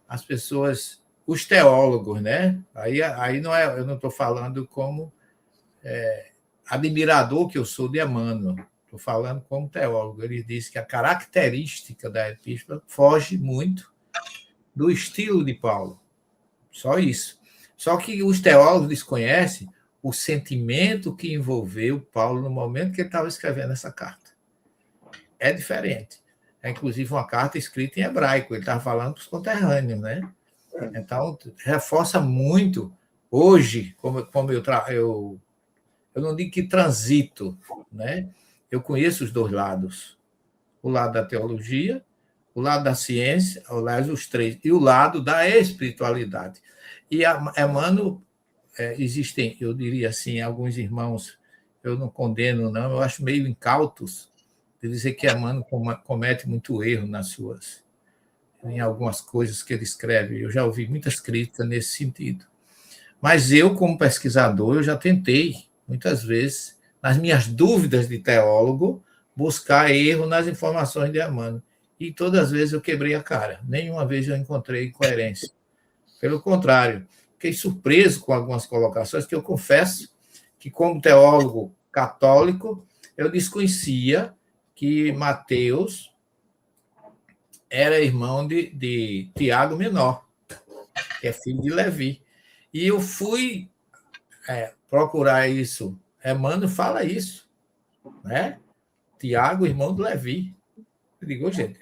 as pessoas, os teólogos, né? Aí não é, eu não estou falando como admirador que eu sou de Emmanuel, estou falando como teólogo. Ele diz que a característica da epístola foge muito do estilo de Paulo. Só isso. Só que os teólogos desconhecem o sentimento que envolveu Paulo no momento que ele estava escrevendo essa carta. É diferente. É inclusive uma carta escrita em hebraico, ele estava falando para os conterrâneos, né? Então, reforça muito. Hoje, como eu não digo que transito, né? Eu conheço os dois lados. O lado da teologia, o lado da ciência, aliás, os três, e o lado da espiritualidade. E Emmanuel, existem, eu diria assim, alguns irmãos, eu não condeno, não, eu acho meio incautos de dizer que Emmanuel comete muito erro em algumas coisas que ele escreve. Eu já ouvi muitas críticas nesse sentido. Mas eu, como pesquisador, eu já tentei, muitas vezes, nas minhas dúvidas de teólogo, buscar erro nas informações de Emmanuel. E todas as vezes eu quebrei a cara. Nenhuma vez eu encontrei coerência. Pelo contrário, fiquei surpreso com algumas colocações que eu confesso que, como teólogo católico, eu desconhecia que Mateus era irmão de Tiago Menor, que é filho de Levi. E eu fui procurar isso. Emmanuel fala isso, né? Tiago, irmão de Levi. Eu digo, gente,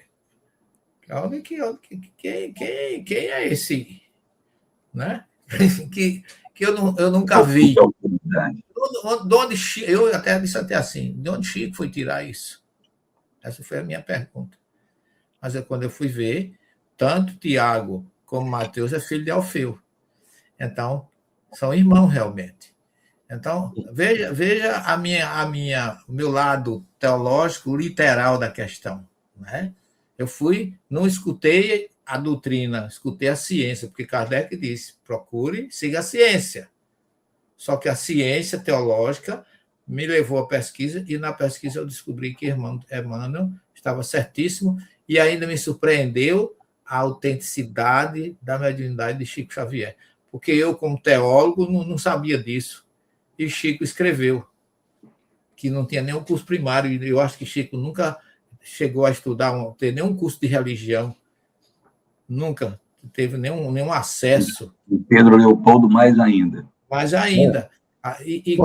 quem é esse? Né? que eu nunca vi. De onde, eu até disse até assim, de onde Chico foi tirar isso? Essa foi a minha pergunta. Mas quando eu fui ver, tanto Tiago como Mateus é filho de Alfeu. Então, são irmãos realmente. Então, veja o meu lado teológico, literal da questão. Né? Eu não escutei a doutrina, escutei a ciência, porque Kardec disse, procure, siga a ciência. Só que a ciência teológica me levou à pesquisa, e na pesquisa eu descobri que Emmanuel estava certíssimo, e ainda me surpreendeu a autenticidade da mediunidade de Chico Xavier. Porque eu, como teólogo, não sabia disso. E Chico escreveu que não tinha nenhum curso primário, e eu acho que Chico nunca chegou a estudar, ter nenhum curso de religião, nunca teve nenhum acesso. E Pedro Leopoldo mais ainda. Mais ainda. E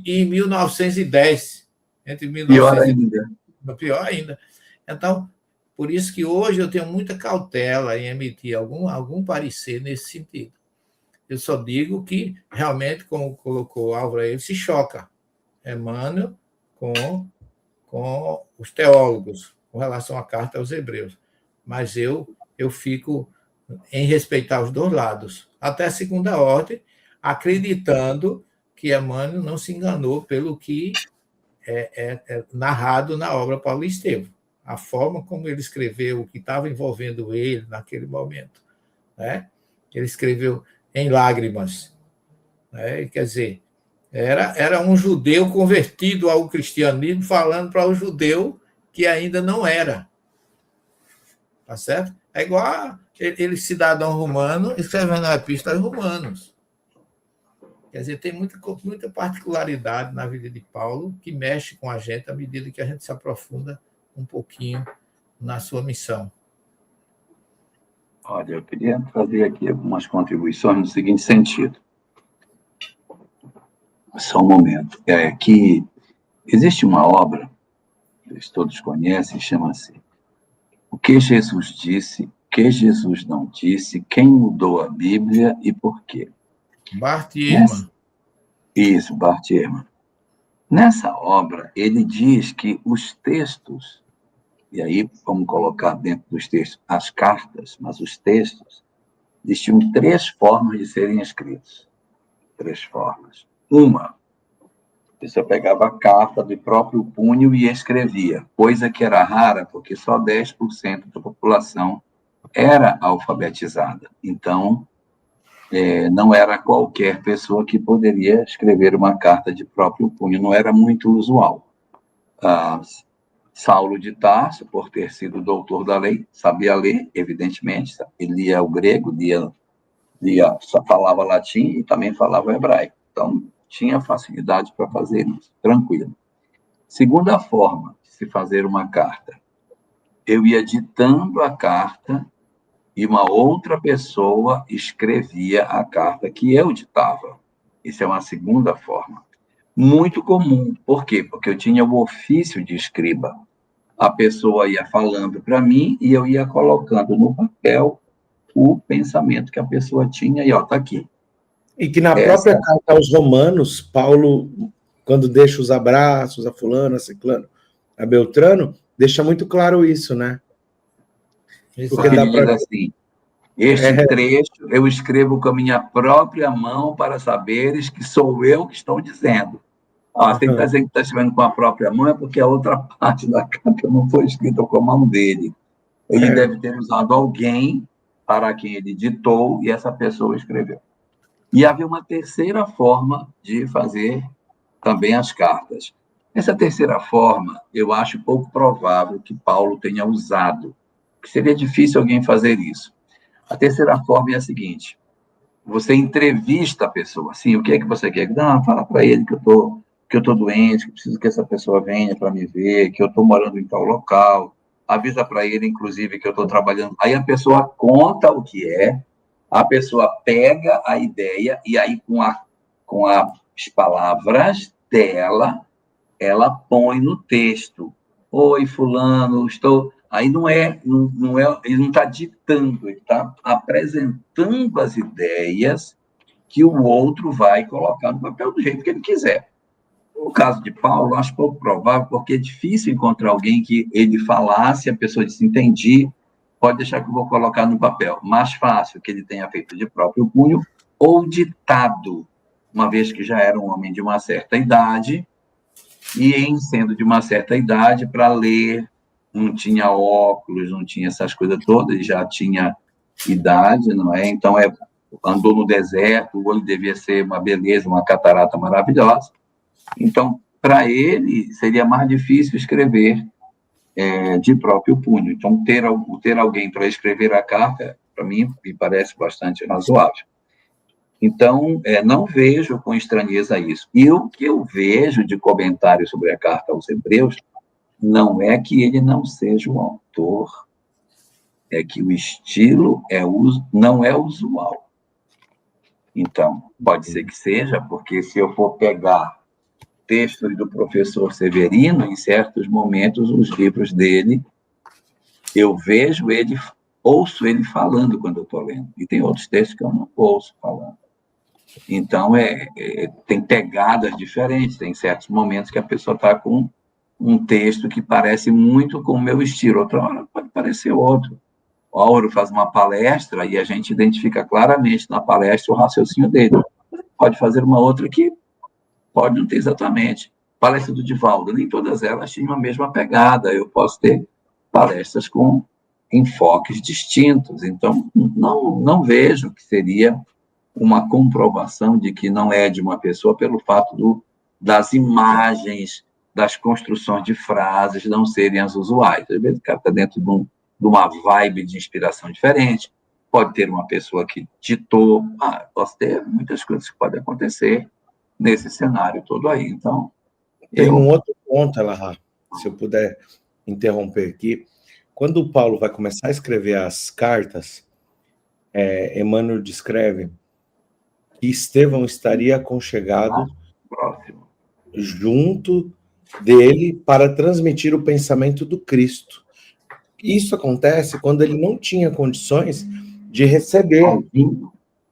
em 1910, entre 1910, pior ainda. Então, por isso que hoje eu tenho muita cautela em emitir algum parecer nesse sentido. Eu só digo que, realmente, como colocou Álvaro, ele se choca, Emmanuel, com os teólogos, com relação à carta aos Hebreus. Mas eu fico em respeitar os dois lados, até a segunda ordem, acreditando que Emmanuel não se enganou pelo que é narrado na obra Paulo e Estevão. A forma como ele escreveu, o que estava envolvendo ele naquele momento. Né? Ele escreveu em lágrimas. Né? Quer dizer, era um judeu convertido ao cristianismo falando para o judeu que ainda não era. Tá certo? É igual ele, cidadão romano, escrevendo a epístola aos romanos. Quer dizer, tem muita particularidade na vida de Paulo que mexe com a gente à medida que a gente se aprofunda um pouquinho na sua missão. Olha, eu queria fazer aqui algumas contribuições no seguinte sentido. Só um momento. É que existe uma obra, que todos conhecem, chama-se O que Jesus disse, o que Jesus não disse, quem mudou a Bíblia e por quê. Bart Ehrman. Isso, Bart Ehrman. Nessa obra, ele diz que os textos, e aí vamos colocar dentro dos textos as cartas, mas os textos, existiam 3 formas de serem escritos. 3 formas. Uma, a pessoa pegava a carta do próprio punho e escrevia, coisa que era rara, porque só 10% da população era alfabetizada. Então, não era qualquer pessoa que poderia escrever uma carta de próprio punho, não era muito usual. Saulo de Tarso, por ter sido doutor da lei, sabia ler, evidentemente, ele lia o grego, só falava latim e também falava hebraico. Então, tinha facilidade para fazer isso, tranquilo. Segunda forma de se fazer uma carta. Eu ia ditando a carta e uma outra pessoa escrevia a carta que eu ditava. Isso é uma segunda forma. Muito comum. Por quê? Porque eu tinha o ofício de escriba. A pessoa ia falando para mim e eu ia colocando no papel o pensamento que a pessoa tinha e, ó, tá aqui. E que na própria carta aos Romanos, Paulo, quando deixa os abraços a fulano, a ciclano, a Beltrano, deixa muito claro isso, né? Porque ele diz assim, este trecho eu escrevo com a minha própria mão para saberes que sou eu que estou dizendo. Se ele está dizendo que está escrevendo com a própria mão, é porque a outra parte da carta não foi escrita com a mão dele. Ele deve ter usado alguém para quem ele ditou e essa pessoa escreveu. E havia uma terceira forma de fazer também as cartas. Essa terceira forma, eu acho pouco provável que Paulo tenha usado, que seria difícil alguém fazer isso. A terceira forma é a seguinte, você entrevista a pessoa, assim, o que é que você quer? Não, fala para ele que eu tô doente, que preciso que essa pessoa venha para me ver, que eu estou morando em tal local, avisa para ele, inclusive, que eu estou trabalhando. Aí a pessoa conta o que é, a pessoa pega a ideia e aí com as palavras dela, ela põe no texto. Oi, fulano, estou... Aí não é, ele não está ditando, ele está apresentando as ideias que o outro vai colocar no papel do jeito que ele quiser. No caso de Paulo, acho pouco provável, porque é difícil encontrar alguém que ele falasse, a pessoa disse, entendi, pode deixar que eu vou colocar no papel. Mais fácil que ele tenha feito de próprio punho ou ditado, uma vez que já era um homem de uma certa idade, e em sendo de uma certa idade, para ler, não tinha óculos, não tinha essas coisas todas, ele já tinha idade, não é? Então, andou no deserto, o olho devia ser uma beleza, uma catarata maravilhosa. Então, para ele, seria mais difícil escrever de próprio punho. Então, ter alguém para escrever a carta, para mim, me parece bastante razoável. Então, não vejo com estranheza isso. E o que eu vejo de comentário sobre a carta aos Hebreus não é que ele não seja o autor, é que o estilo não é usual. Então, pode ser que seja, porque se eu for pegar textos do professor Severino, em certos momentos, os livros dele, eu vejo ele, ouço ele falando quando eu estou lendo. E tem outros textos que eu não ouço falando. Então, tem pegadas diferentes, tem certos momentos que a pessoa está com um texto que parece muito com o meu estilo, outra hora pode parecer outro. O Auro faz uma palestra e a gente identifica claramente na palestra o raciocínio dele. Pode fazer uma outra que pode não ter exatamente. Palestra do Divaldo, nem todas elas tinham a mesma pegada. Eu posso ter palestras com enfoques distintos. Então, não vejo que seria uma comprovação de que não é de uma pessoa pelo fato das imagens, das construções de frases não serem as usuais. Às vezes o cara está dentro de uma vibe de inspiração diferente, pode ter uma pessoa que ditou, posso ter muitas coisas que podem acontecer nesse cenário todo aí. Então, tem um outro ponto, Elahá, se eu puder interromper aqui. Quando o Paulo vai começar a escrever as cartas, Emmanuel descreve que Estevão estaria aconchegado junto dele para transmitir o pensamento do Cristo. Isso acontece quando ele não tinha condições de receber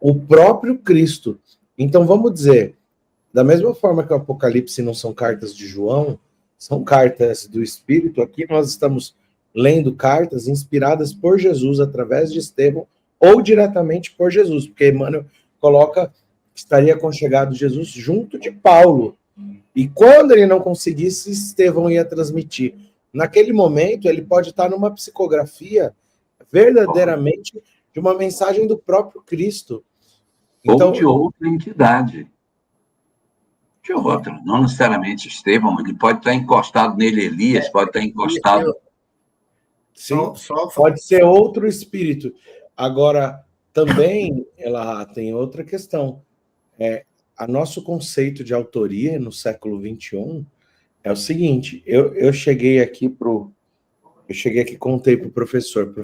o próprio Cristo. Então, vamos dizer, da mesma forma que o Apocalipse não são cartas de João, são cartas do Espírito, aqui nós estamos lendo cartas inspiradas por Jesus através de Estevão ou diretamente por Jesus, porque Emmanuel coloca que estaria aconchegado Jesus junto de Paulo. E quando ele não conseguisse, Estevão ia transmitir. Naquele momento, ele pode estar numa psicografia verdadeiramente de uma mensagem do próprio Cristo. Então, ou de outra entidade. de outro, não necessariamente Estevão, ele pode estar encostado nele, Elias, pode estar encostado. Sim, pode ser outro espírito. Agora, também, ela tem outra questão. A nosso conceito de autoria no século XXI é o seguinte, eu cheguei aqui contei para o professor,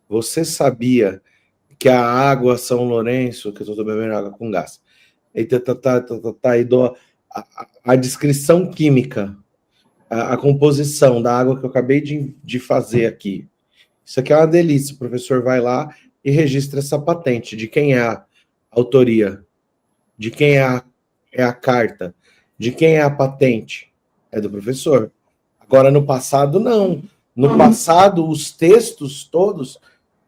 você sabia que a água São Lourenço, que eu estou bebendo água com gás, e dou a descrição química, a composição da água que eu acabei de fazer aqui. Isso aqui é uma delícia. O professor vai lá e registra essa patente. De quem é a autoria? De quem é a carta? De quem é a patente? É do professor. Agora, no passado, não. No passado, os textos todos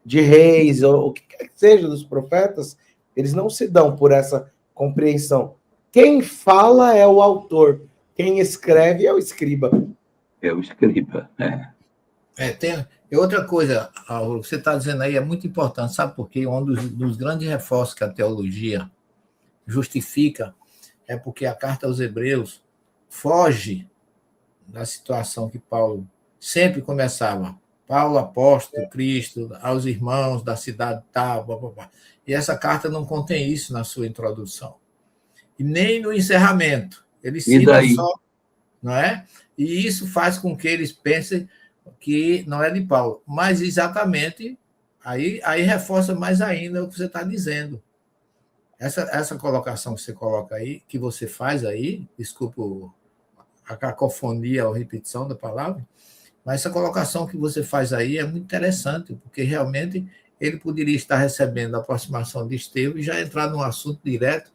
de reis, ou o que quer que seja, dos profetas, eles não se dão por essa compreensão. Quem fala é o autor. Quem escreve é o escriba. É o escriba, Tem outra coisa, o que você está dizendo aí é muito importante, sabe por quê? Um dos grandes reforços que a teologia justifica é porque a carta aos Hebreus foge da situação que Paulo sempre começava. Paulo, apóstolo, Cristo, aos irmãos da cidade tal, blá, blá, blá. E essa carta não contém isso na sua introdução. E nem no encerramento. Ele cita só, não é? E isso faz com que eles pensem que não é de Paulo. Mas exatamente, aí reforça mais ainda o que você está dizendo. Essa colocação que você coloca aí, que você faz aí, desculpa a cacofonia ou repetição da palavra, mas essa colocação que você faz aí é muito interessante, porque realmente ele poderia estar recebendo a aproximação de Estevão e já entrar num assunto direto,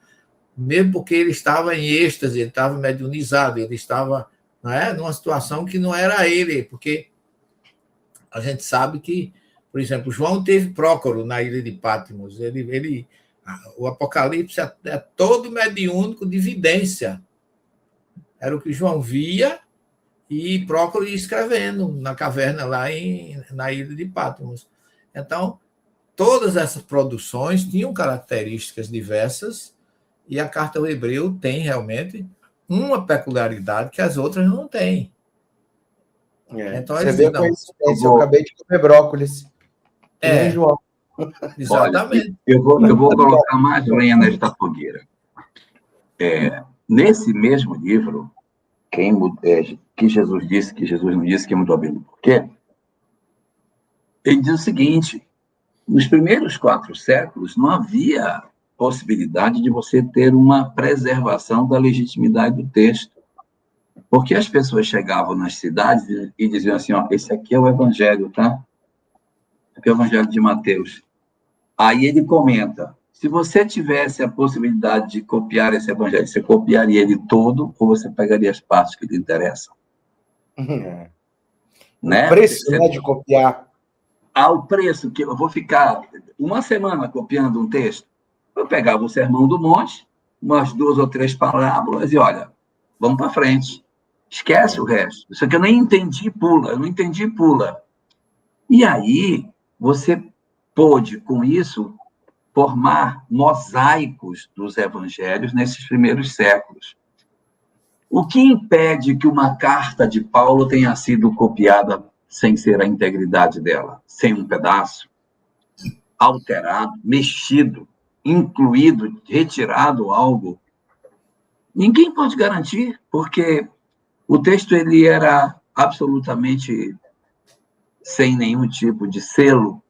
mesmo porque ele estava em êxtase, ele estava mediunizado, ele estava, não é, numa situação que não era ele, porque a gente sabe que, por exemplo, João teve Prócoro na ilha de Patmos, o Apocalipse é todo mediúnico de vidência, era o que João via e Prócoro ia escrevendo na caverna lá na ilha de Patmos. Então, todas essas produções tinham características diversas e a carta ao Hebreu tem realmente uma peculiaridade que as outras não têm. Então, você vê a coincidência, eu acabei de comer brócolis. João. Exatamente. Olha, eu vou colocar mais lenha nesta fogueira. Nesse mesmo livro, que Jesus disse, que Jesus não disse, que mudou a Bíblia. Por quê? Ele diz o seguinte, nos primeiros 4 séculos não havia possibilidade de você ter uma preservação da legitimidade do texto. Porque as pessoas chegavam nas cidades e diziam assim, ó, esse aqui é o Evangelho, tá? Esse aqui é o Evangelho de Mateus. Aí ele comenta, se você tivesse a possibilidade de copiar esse Evangelho, você copiaria ele todo ou você pegaria as partes que lhe interessam? Né? O preço, né, de copiar. O preço, que eu vou ficar uma semana copiando um texto, eu pegava o Sermão do Monte, umas 2 ou 3 parábolas e, olha, vamos para frente. Esquece o resto. Isso aqui eu nem entendi, pula. Eu não entendi, pula. E aí, você pôde, com isso, formar mosaicos dos evangelhos nesses primeiros séculos. O que impede que uma carta de Paulo tenha sido copiada sem ser a integridade dela? Sem um pedaço? Alterado, mexido, incluído, retirado algo? Ninguém pode garantir, porque o texto ele era absolutamente sem nenhum tipo de selo.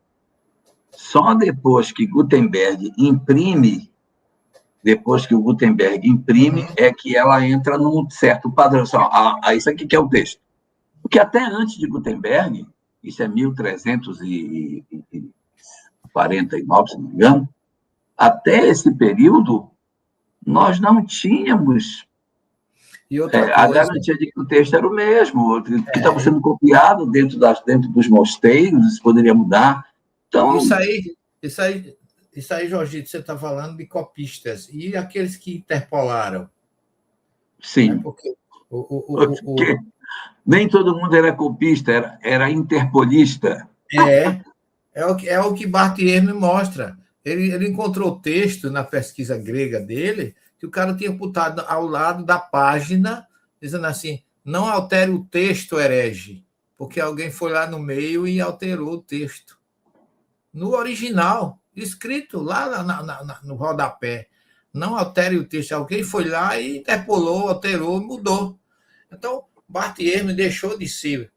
Só depois que Gutenberg imprime, é que ela entra num certo padrão. Isso aqui que é o texto. Porque até antes de Gutenberg, isso é 1349, se não me engano, até esse período, nós não tínhamos a garantia de que o texto era o mesmo, que estava sendo copiado dentro dos mosteiros, isso poderia mudar. Então, isso aí, Jorgito, você está falando de copistas. E aqueles que interpolaram? Sim. Né? Porque nem todo mundo era copista, era interpolista. É o que Barthes me mostra. Ele encontrou texto na pesquisa grega dele que o cara tinha botado ao lado da página, dizendo assim, não altere o texto, herege, porque alguém foi lá no meio e alterou o texto. No original, escrito lá no rodapé. Não altere o texto. Alguém foi lá e interpolou, alterou, mudou. Então, Bart Ehrman deixou de ser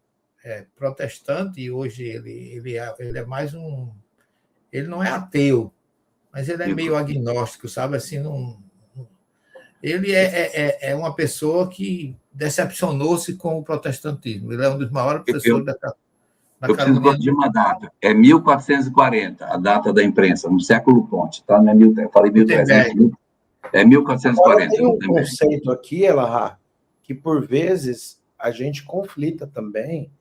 protestante e hoje ele é mais um... Ele não é ateu, mas ele é meio agnóstico, sabe? Assim, ele é uma pessoa que decepcionou-se com o protestantismo. Ele é um dos maiores professores da eu preciso corrigir uma data. É 1440, a data da imprensa, no século Ponte, tá? Não é eu falei 1300, é 1440. Agora, tem um conceito aqui, Elahá, que por vezes a gente conflita também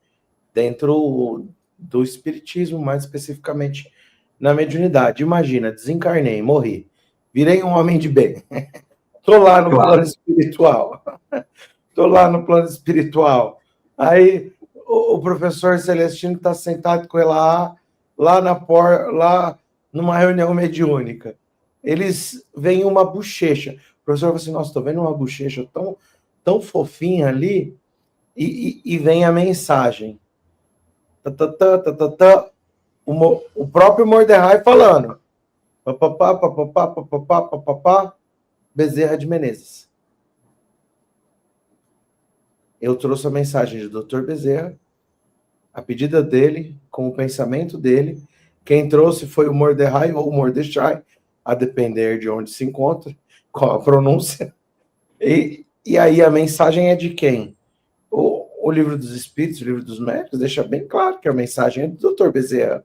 dentro do espiritismo, mais especificamente na mediunidade. Imagina, desencarnei, morri, virei um homem de bem. Tô lá no plano espiritual. Tô lá no plano espiritual. Aí o professor Celestino está sentado com ela lá na porta, lá numa reunião mediúnica. Eles veem uma bochecha. O professor fala assim, nossa, estou vendo uma bochecha tão fofinha ali, e vem a mensagem. O próprio Mordecai falando. Papapá, Bezerra de Menezes. Eu trouxe a mensagem do Dr. Bezerra, a pedida dele, com o pensamento dele. Quem trouxe foi o Mordecai ou o Mordechai, a depender de onde se encontra, qual a pronúncia. E aí a mensagem é de quem? O Livro dos Espíritos, o Livro dos Médiuns, deixa bem claro que a mensagem é do Dr. Bezerra.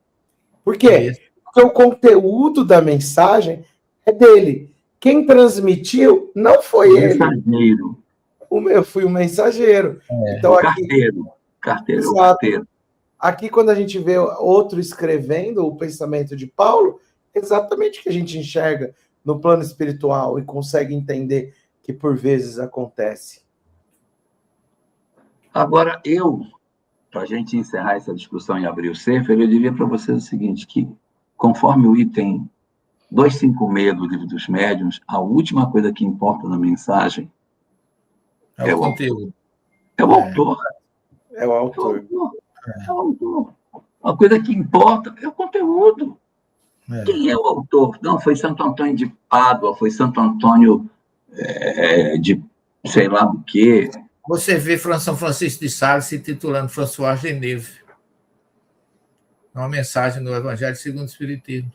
Por quê? Porque o conteúdo da mensagem é dele. Quem transmitiu não foi ele. Mensageiro. Eu fui o mensageiro. Então, aqui, carteiro. Aqui, quando a gente vê outro escrevendo o pensamento de Paulo, é exatamente o que a gente enxerga no plano espiritual e consegue entender que por vezes acontece. Agora, para a gente encerrar essa discussão e abrir o Sefer, eu diria para vocês o seguinte, que conforme o item 256 do Livro dos Médiuns, a última coisa que importa na mensagem é o conteúdo. É o autor. É o autor. É o autor. A coisa que importa é o conteúdo. Quem é o autor? Não, foi Santo Antônio de Pádua, foi Santo Antônio de sei lá do quê. Você vê São Francisco de Sales se titulando François Geneve. Uma mensagem no Evangelho segundo o Espiritismo.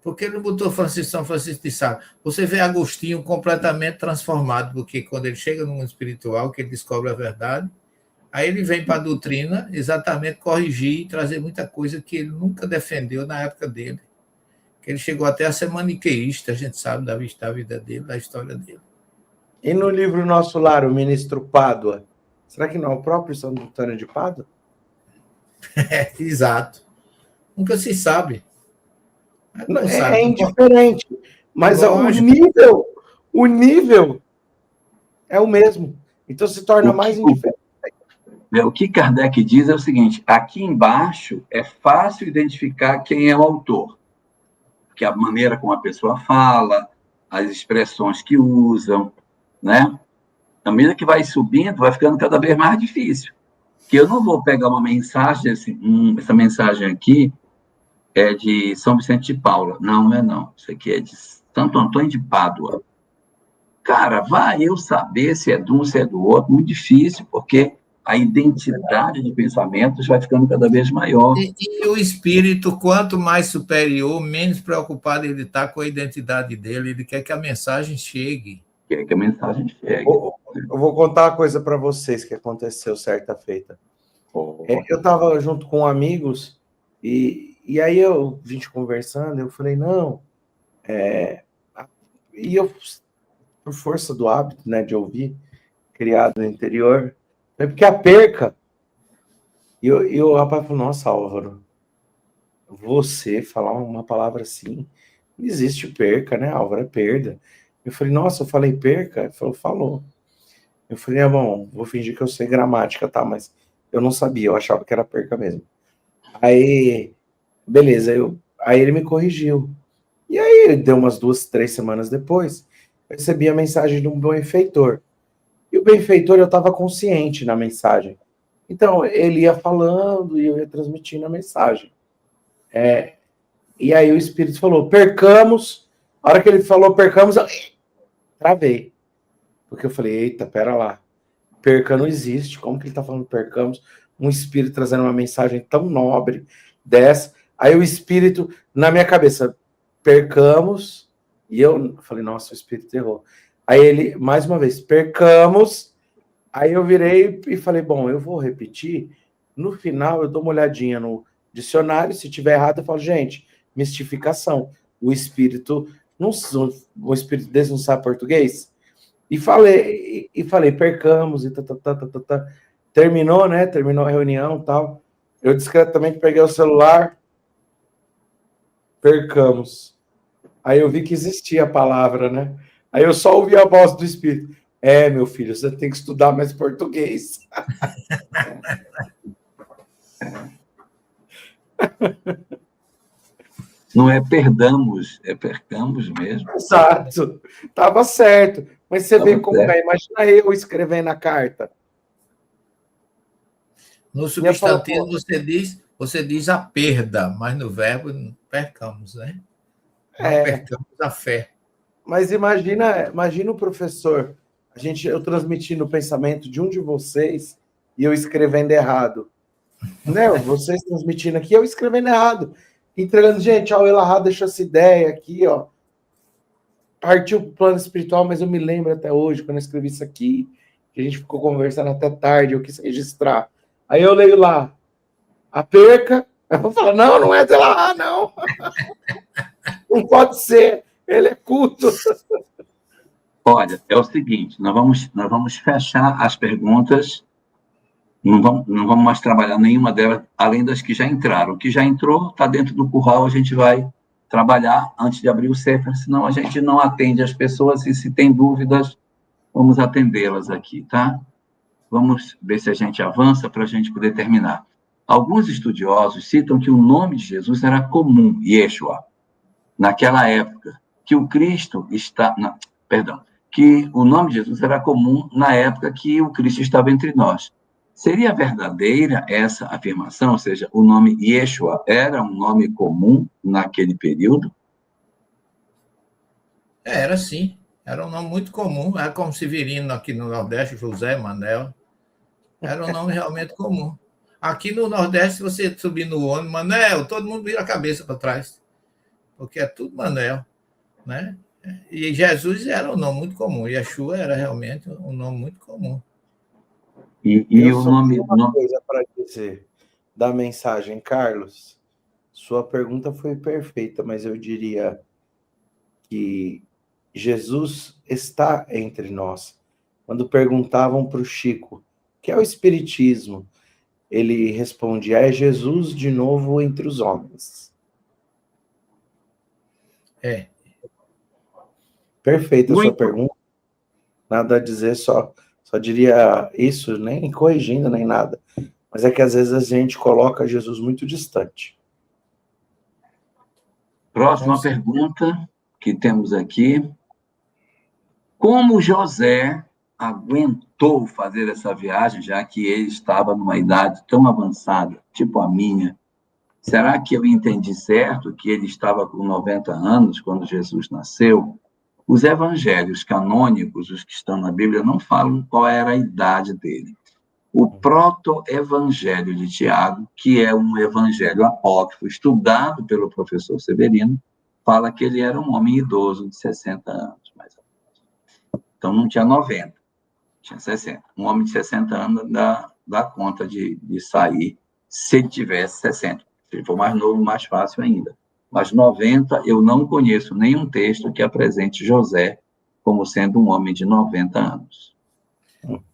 Por que não botou São Francisco de Sales? Você vê Agostinho completamente transformado, porque quando ele chega no mundo espiritual, que ele descobre a verdade, aí ele vem para a doutrina exatamente corrigir e trazer muita coisa que ele nunca defendeu na época dele. Que ele chegou até a ser maniqueísta, a gente sabe da vida dele, da história dele. E no livro Nosso Lar, o ministro Pádua, será que não é o próprio Santo Antônio de Pádua? Exato. Nunca se sabe. É indiferente, mas o nível é o mesmo. Então se torna mais indiferente. O que Kardec diz é o seguinte, aqui embaixo é fácil identificar quem é o autor, porque a maneira como a pessoa fala, as expressões que usam, né? À medida que vai subindo, vai ficando cada vez mais difícil. Que eu não vou pegar uma mensagem, assim, essa mensagem aqui é de São Vicente de Paula. Não é não. Isso aqui é de Santo Antônio de Pádua. Cara, vai eu saber se é de um, se é do outro. Muito difícil, porque a identidade de pensamentos vai ficando cada vez maior. E o espírito, quanto mais superior, menos preocupado ele está com a identidade dele. Ele quer que a mensagem chegue. Quer que a mensagem chegue. Eu vou contar uma coisa para vocês que aconteceu certa feita. Eu estava junto com amigos e aí a gente conversando, eu falei, não, e eu, por força do hábito, né, de ouvir, criado no interior, é porque a perca, e o rapaz falou, nossa, Álvaro, você falar uma palavra assim, não existe perca, né, Álvaro, é perda. Eu falei, nossa, eu falei perca? Ele falou, falou. Eu falei, bom, vou fingir que eu sei gramática, tá, mas eu não sabia, eu achava que era perca mesmo. Aí, beleza, aí ele me corrigiu. E aí, deu umas 2, 3 semanas depois, eu recebi a mensagem de um benfeitor. E o benfeitor, eu estava consciente na mensagem. Então, ele ia falando e eu ia transmitindo a mensagem. E aí o Espírito falou, percamos. A hora que ele falou percamos, eu travei. Porque eu falei, eita, pera lá. Perca não existe. Como que ele está falando percamos? Um Espírito trazendo uma mensagem tão nobre dessa. Aí o Espírito, na minha cabeça, percamos. E eu falei, nossa, o Espírito errou. Aí ele, mais uma vez, percamos. Aí eu virei e falei, bom, eu vou repetir. No final, eu dou uma olhadinha no dicionário. Se tiver errado, eu falo, gente, mistificação. O Espírito o Espírito desse não sabe português? E falei, percamos, e tá. Terminou, né? Terminou a reunião e tal. Eu discretamente peguei o celular, percamos. Aí eu vi que existia a palavra, né? Aí eu só ouvi a voz do Espírito. Meu filho, você tem que estudar mais português. Não é perdamos, é percamos mesmo. Exato. Tava certo. Mas você vê como é. Imagina eu escrevendo a carta. No substantivo você diz a perda, mas no verbo percamos, né? Não percamos a fé. Mas imagina o professor, eu transmitindo o pensamento de um de vocês e eu escrevendo errado. Né? Vocês transmitindo aqui, eu escrevendo errado. Entregando, gente, o Elahá deixou essa ideia aqui, ó. Partiu para o plano espiritual, mas eu me lembro até hoje, quando eu escrevi isso aqui, que a gente ficou conversando até tarde, eu quis registrar. Aí eu leio lá, a perca, eu vou falar, não é de Elahá, não. Não pode ser, ele é culto. Olha, é o seguinte, nós vamos fechar as perguntas, não vamos mais trabalhar nenhuma delas, além das que já entraram. O que já entrou está dentro do curral, a gente vai trabalhar antes de abrir o Sefer, senão a gente não atende as pessoas, e se tem dúvidas, vamos atendê-las aqui, tá? Vamos ver se a gente avança para a gente poder terminar. Alguns estudiosos citam que o nome de Jesus era comum, Yeshua, naquela época, que o Cristo está... Não, perdão, que o nome de Jesus era comum na época que o Cristo estava entre nós. Seria verdadeira essa afirmação? Ou seja, o nome Yeshua era um nome comum naquele período? Era sim, era um nome muito comum, era como Severino aqui no Nordeste, José, Manel, era um nome realmente comum. Aqui no Nordeste, se você subir no ônibus, Manel, todo mundo vira a cabeça para trás, porque é tudo Manel, né? E Jesus era um nome muito comum, Yeshua era realmente um nome muito comum. E o nome... Uma coisa para dizer da mensagem, Carlos, sua pergunta foi perfeita, mas eu diria que Jesus está entre nós. Quando perguntavam para o Chico, que é o Espiritismo, ele respondia, é Jesus de novo entre os homens. Perfeita a sua pergunta. Nada a dizer, só diria isso, nem corrigindo, nem nada. Mas é que às vezes a gente coloca Jesus muito distante. Próxima pergunta que temos aqui. Como José aguentou fazer essa viagem, já que ele estava numa idade tão avançada, tipo a minha? Será que eu entendi certo que ele estava com 90 anos quando Jesus nasceu? Os evangelhos canônicos, os que estão na Bíblia, não falam qual era a idade dele. O proto-evangelho de Tiago, que é um evangelho apócrifo, estudado pelo professor Severino, fala que ele era um homem idoso de 60 anos, mais ou menos. Então, não tinha 90, tinha 60. Um homem de 60 anos dá conta de sair se ele tivesse 60. Se ele for mais novo, mais fácil ainda. Mas 90, eu não conheço nenhum texto que apresente José como sendo um homem de 90 anos.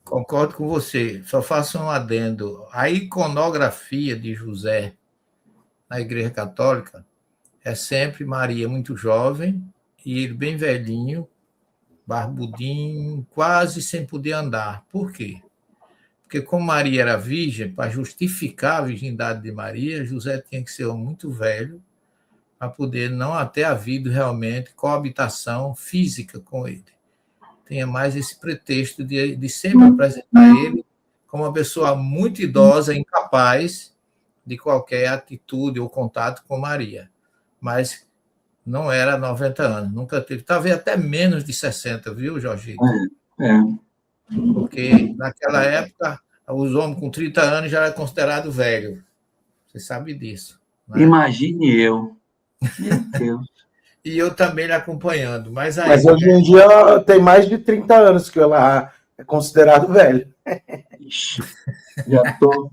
Concordo com você, só faço um adendo. A iconografia de José na Igreja Católica é sempre Maria muito jovem e ele bem velhinho, barbudinho, quase sem poder andar. Por quê? Porque como Maria era virgem, para justificar a virgindade de Maria, José tinha que ser muito velho para poder não ter havido realmente coabitação física com ele. tenha mais esse pretexto de sempre apresentar ele como uma pessoa muito idosa, incapaz de qualquer atitude ou contato com Maria. Mas não era 90 anos, nunca teve, talvez até menos de 60, viu, Jorgito? Porque naquela época, os homens com 30 anos já eram considerados velhos. Você sabe disso. Né? Imagine eu. Meu Deus. E eu também lhe acompanhando. Mas hoje em dia tem mais de 30 anos que ela é considerado velho. Ixi, já estou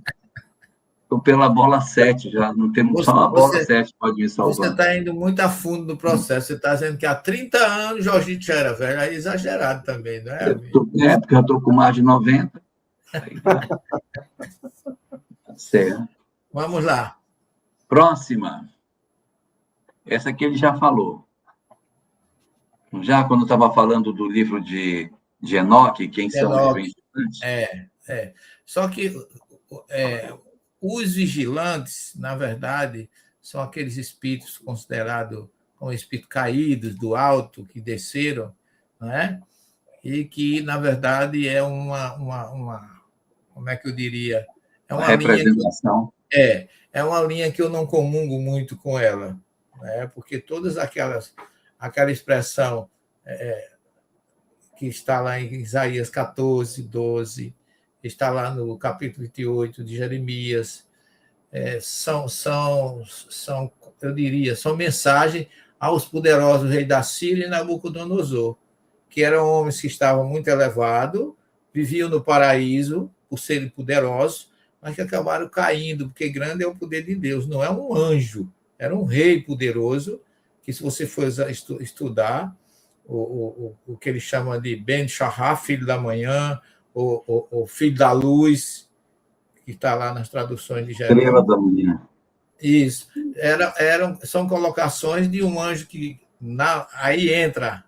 pela bola 7, já não temos só a bola 7 pode me salvar. Você está indo muito a fundo no processo. Você está dizendo que há 30 anos Jorgito já era velho. Aí é exagerado também, não é? Porque eu estou com mais de 90. Tá certo. Vamos lá. Próxima. Essa aqui ele já falou. Já quando estava falando do livro de Enoque, quem são os vigilantes? Só que os vigilantes, na verdade, são aqueles espíritos considerados como espíritos caídos do alto, que desceram, né? E que, na verdade, é como é que eu diria? É uma representação. É uma linha que eu não comungo muito com ela, né? Porque todas aquela expressão que está lá em Isaías 14, 12, está lá no capítulo 28 de Jeremias, são, eu diria, são mensagens aos poderosos reis da Síria e Nabucodonosor, que eram homens que estavam muito elevados, viviam no paraíso por serem poderosos, mas que acabaram caindo, porque grande é o poder de Deus, não é um anjo, era um rei poderoso, que se você for estudar, o que ele chama de Ben Shahar, filho da manhã, o filho da luz, que está lá nas traduções de Jerônimo. Estrela da manhã. Isso. São colocações de um anjo que aí entra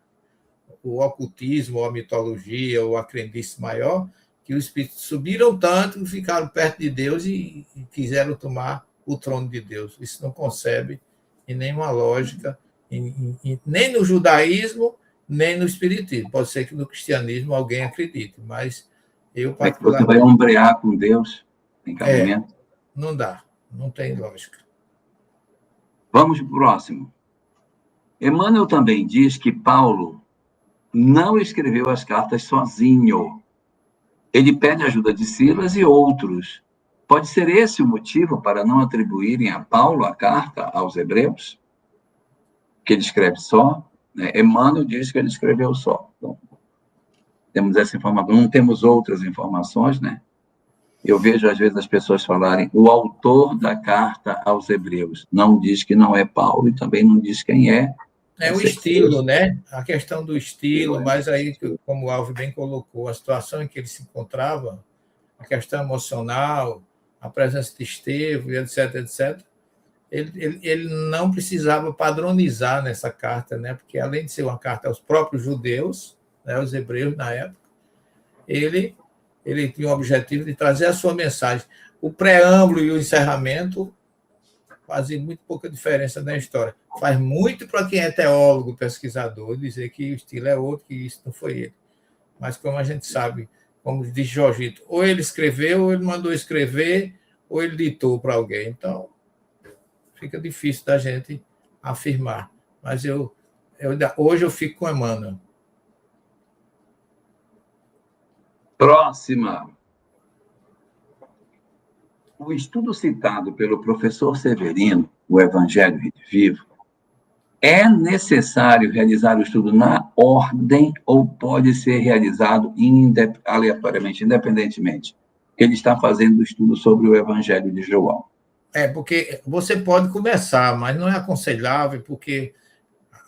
o ocultismo, a mitologia, ou a crendice maior, que os espíritos subiram tanto, ficaram perto de Deus e quiseram tomar o trono de Deus. Isso não concebe em nenhuma lógica, nem no judaísmo, nem no espiritismo. Pode ser que no cristianismo alguém acredite, mas eu particularmente... Você vai ombrear com Deus em caminhamento? Não dá, não tem lógica. Vamos para o próximo. Emmanuel também diz que Paulo não escreveu as cartas sozinho. Ele pede ajuda de Silas e outros. Pode ser esse o motivo para não atribuírem a Paulo a carta aos Hebreus? Que ele escreve só? Emmanuel diz que ele escreveu só. Então, temos essa informação. Não temos outras informações, né? Eu vejo, às vezes, as pessoas falarem o autor da carta aos Hebreus. Não diz que não é Paulo e também não diz quem é. É o estilo, né? A questão do estilo, mas aí, como o Alves bem colocou, a situação em que ele se encontrava, a questão emocional, a presença de Estevão, etc., etc., ele não precisava padronizar nessa carta, né? Porque, além de ser uma carta aos próprios judeus, né, os hebreus na época, ele tinha o objetivo de trazer a sua mensagem. O preâmbulo e o encerramento fazem muito pouca diferença na história. Faz muito para quem é teólogo, pesquisador, dizer que o estilo é outro, que isso não foi ele. Mas, como a gente sabe, como diz Jorgito, ou ele escreveu, ou ele mandou escrever, ou ele ditou para alguém. Então, fica difícil da gente afirmar. Mas hoje eu fico com Emmanuel. Próxima. O estudo citado pelo professor Severino, o Evangelho Vivo, é necessário realizar o estudo na ordem ou pode ser realizado aleatoriamente, independentemente? Ele está fazendo o estudo sobre o Evangelho de João. Porque você pode começar, mas não é aconselhável, porque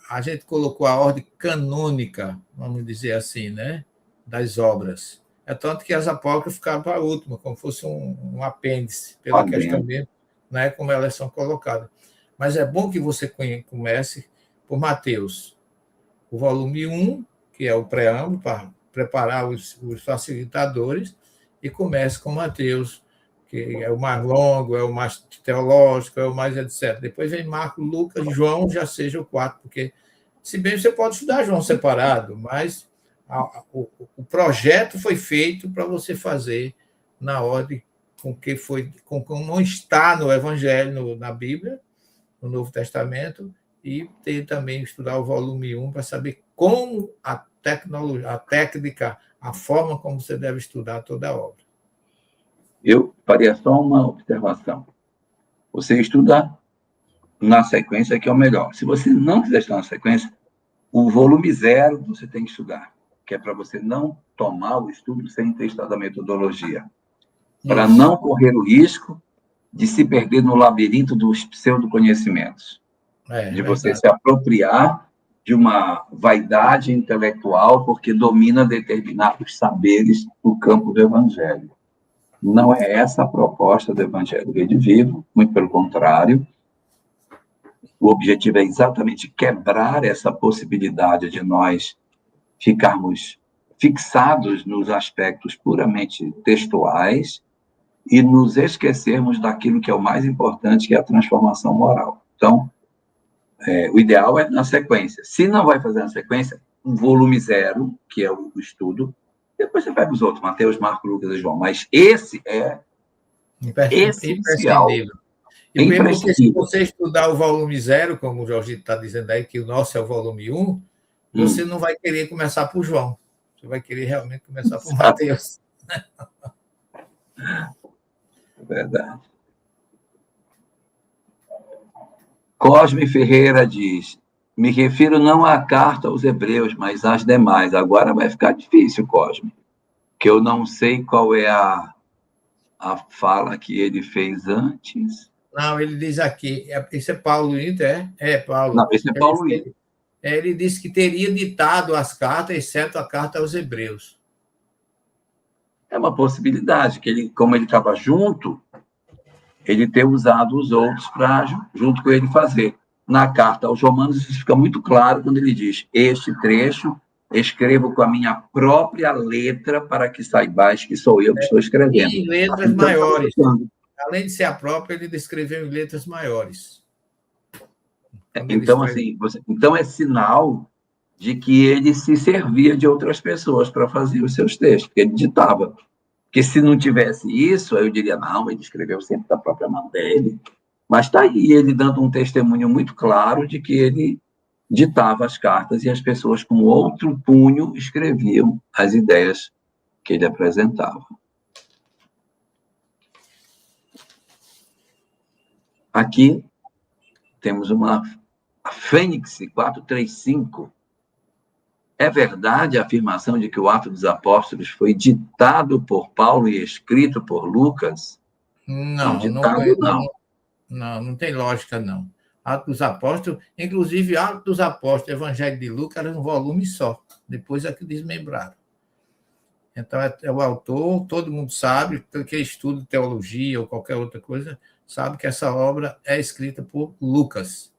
a gente colocou a ordem canônica, vamos dizer assim, né, das obras. É tanto que as apócrifas ficaram para a última, como fosse um apêndice, pela questão mesmo, né, como elas são colocadas. Mas é bom que você comece por Mateus, o volume 1, que é o preâmbulo, para preparar os facilitadores, e comece com Mateus, que é o mais longo, é o mais teológico, é o mais etc. Depois vem Marcos, Lucas, João, já seja o 4, porque, se bem você pode estudar João separado, mas o projeto foi feito para você fazer na ordem com que foi, com não está no Evangelho, na Bíblia, no Novo Testamento, e ter também estudar o volume 1 para saber como a tecnologia, a técnica, a forma como você deve estudar toda a obra. Eu faria só uma observação. Você estuda na sequência, que é o melhor. Se você não quiser estudar na sequência, o volume 0 você tem que estudar, que é para você não tomar o estudo sem ter estudado a metodologia. Para não correr o risco de se perder no labirinto dos pseudoconhecimentos. De você se apropriar de uma vaidade intelectual porque domina determinados saberes no campo do Evangelho. Não é essa a proposta do Evangelho Rede Vivo, muito pelo contrário. O objetivo é exatamente quebrar essa possibilidade de nós ficarmos fixados nos aspectos puramente textuais e nos esquecermos daquilo que é o mais importante, que é a transformação moral. Então, o ideal é na sequência. Se não vai fazer na sequência, um volume 0, que é o estudo, depois você pega os outros, Mateus, Marcos, Lucas e João. Mas esse é essencial. E mesmo porque se você estudar o volume 0, como o Jorge está dizendo aí, que o nosso é o volume 1, você não vai querer começar por João. Você vai querer realmente começar por Mateus. Verdade. Cosme Ferreira diz: me refiro não à carta aos Hebreus, mas às demais. Agora vai ficar difícil, Cosme, que eu não sei qual é a fala que ele fez antes. Não, ele diz aqui, esse é Paulo Inter, é Paulo. Não, esse é Paulo Inter. Ele disse que teria ditado as cartas, exceto a carta aos Hebreus. É uma possibilidade, que ele, como ele estava junto, ele ter usado os outros para, junto com ele, fazer. Na carta aos Romanos, isso fica muito claro quando ele diz: este trecho escrevo com a minha própria letra para que saibais que sou eu que estou escrevendo. E em letras maiores. Além de ser a própria, ele descreveu em letras maiores. Então, assim, então é sinal de que ele se servia de outras pessoas para fazer os seus textos, porque ele ditava. Porque se não tivesse isso, eu diria, não, ele escreveu sempre da própria mão dele. Mas está aí ele dando um testemunho muito claro de que ele ditava as cartas e as pessoas com outro punho escreviam as ideias que ele apresentava. Aqui temos a Fênix 435. É verdade a afirmação de que o Atos dos Apóstolos foi ditado por Paulo e escrito por Lucas? Não tem lógica, não. Atos dos Apóstolos, inclusive Atos dos Apóstolos, Evangelho de Lucas, era um volume só. Depois é que desmembraram. Então, é o autor, todo mundo sabe, que estuda teologia ou qualquer outra coisa, sabe que essa obra é escrita por Lucas,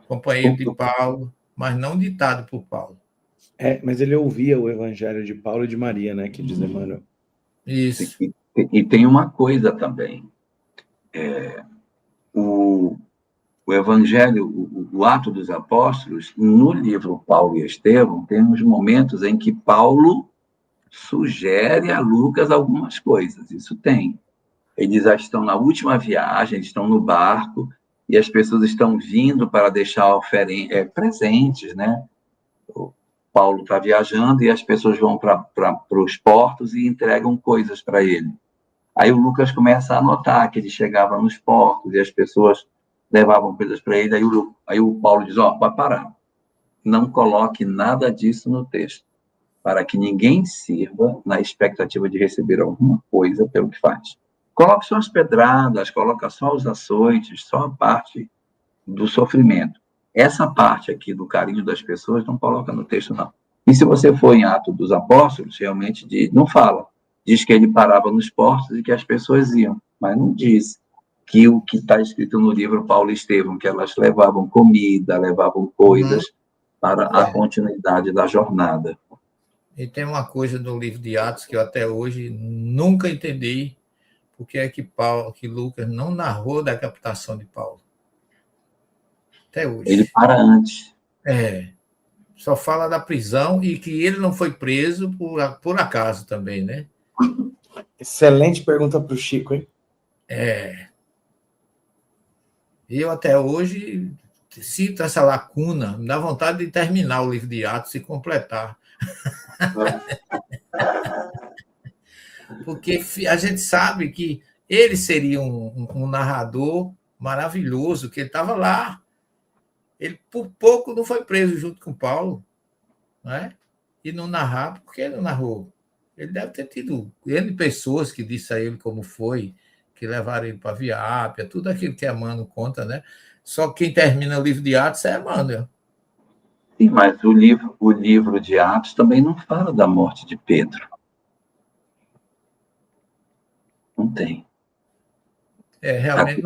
companheiro de Paulo, mas não ditado por Paulo. Mas ele ouvia o Evangelho de Paulo e de Maria, né, que diz Emmanuel. Isso. E tem uma coisa também. O Evangelho, o Ato dos Apóstolos, no livro Paulo e Estevão, tem uns momentos em que Paulo sugere a Lucas algumas coisas. Isso tem. Eles já estão na última viagem, estão no barco, e as pessoas estão vindo para deixar presentes, né? O Paulo está viajando e as pessoas vão para os portos e entregam coisas para ele. Aí o Lucas começa a notar que ele chegava nos portos e as pessoas levavam coisas para ele. Aí o Paulo diz: vai parar. Não coloque nada disso no texto, para que ninguém sirva na expectativa de receber alguma coisa pelo que faz. Coloque só as pedradas, coloca só os açoites, só a parte do sofrimento. Essa parte aqui do carinho das pessoas não coloca no texto, não. E se você for em Atos dos Apóstolos, realmente não fala. Diz que ele parava nos portos e que as pessoas iam, mas não diz que o que está escrito no livro Paulo e Estevão, que elas levavam comida, levavam coisas para a continuidade da jornada. E tem uma coisa no livro de Atos que eu até hoje nunca entendi, porque é que Lucas não narrou da captação de Paulo. Até hoje. Ele para antes. Só fala da prisão e que ele não foi preso por acaso também, né? Excelente pergunta para o Chico, hein? Eu até hoje sinto essa lacuna, me dá vontade de terminar o livro de Atos e completar. Porque a gente sabe que ele seria um narrador maravilhoso, que ele estava lá. Ele, por pouco, não foi preso junto com Paulo, não é? E não narrar, porque ele não narrou. Ele deve ter tido N pessoas que disse a ele como foi, que levaram ele para a Via Ápia, tudo aquilo que Emmanuel conta, né? Só quem termina o livro de Atos é Emmanuel. Sim, mas o livro de Atos também não fala da morte de Pedro. Não tem. Realmente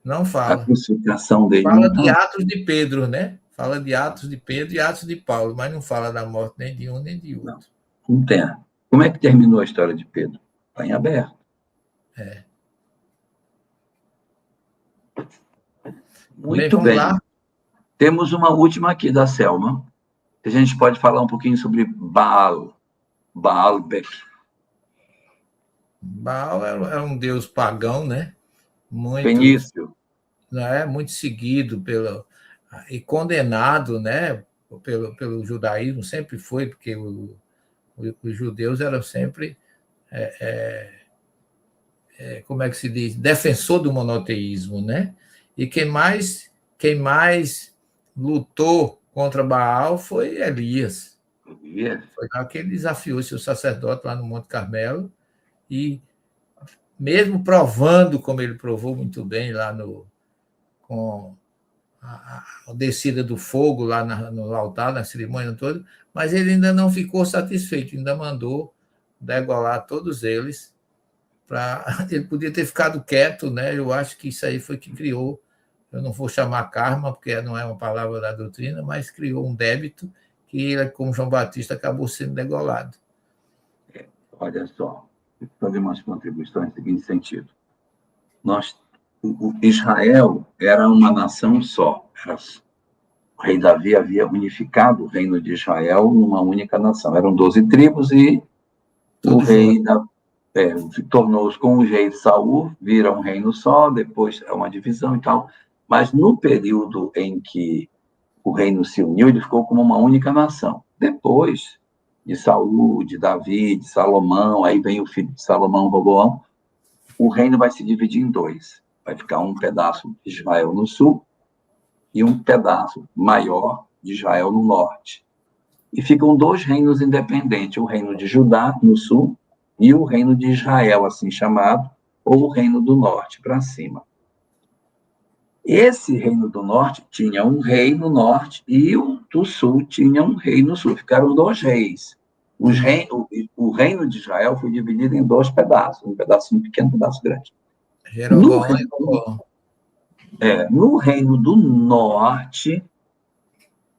não fala. A crucificação dele Fala não de tem. Atos de Pedro, né? Fala de Atos de Pedro e Atos de Paulo, mas não fala da morte nem de um nem de outro. Não tem. Como é que terminou a história de Pedro? Está em aberto. Muito bem. Lá. Temos uma última aqui da Selma, que a gente pode falar um pouquinho sobre Baalbek. Baal é um deus pagão, né? Fenício. Né? Muito seguido e condenado, né? Pelo judaísmo, sempre foi, porque os judeus eram sempre, como é que se diz? Defensor do monoteísmo, né? E quem mais lutou contra Baal foi Elias. Foi lá que ele desafiou seu sacerdote lá no Monte Carmelo, e mesmo provando, como ele provou muito bem lá com a descida do fogo lá no altar, na cerimônia toda, mas ele ainda não ficou satisfeito, ainda mandou degolar todos eles. Ele podia ter ficado quieto, né? Eu acho que isso aí foi que criou, eu não vou chamar karma, porque não é uma palavra da doutrina, mas criou um débito que ele, como João Batista, acabou sendo degolado. Olha só, vou fazer umas contribuições no seguinte sentido. Israel era uma nação só. O rei Davi havia unificado o reino de Israel numa única nação. Eram 12 tribos e o rei tornou-se com o rei Saul, vira um reino só, depois é uma divisão e tal. Mas no período em que o reino se uniu, ele ficou como uma única nação. Depois de Saul, de Davi, de Salomão, aí vem o filho de Salomão, Roboão, o reino vai se dividir em dois. Vai ficar um pedaço de Israel no sul e um pedaço maior de Israel no norte. E ficam dois reinos independentes, o reino de Judá, no sul, e o reino de Israel, assim chamado, ou o reino do norte, para cima. Esse reino do norte tinha um rei no norte e o do sul tinha um rei no sul. Ficaram dois reis. O reino de Israel foi dividido em dois pedaços, um pedacinho pequeno, um pedaço grande. No reino do norte,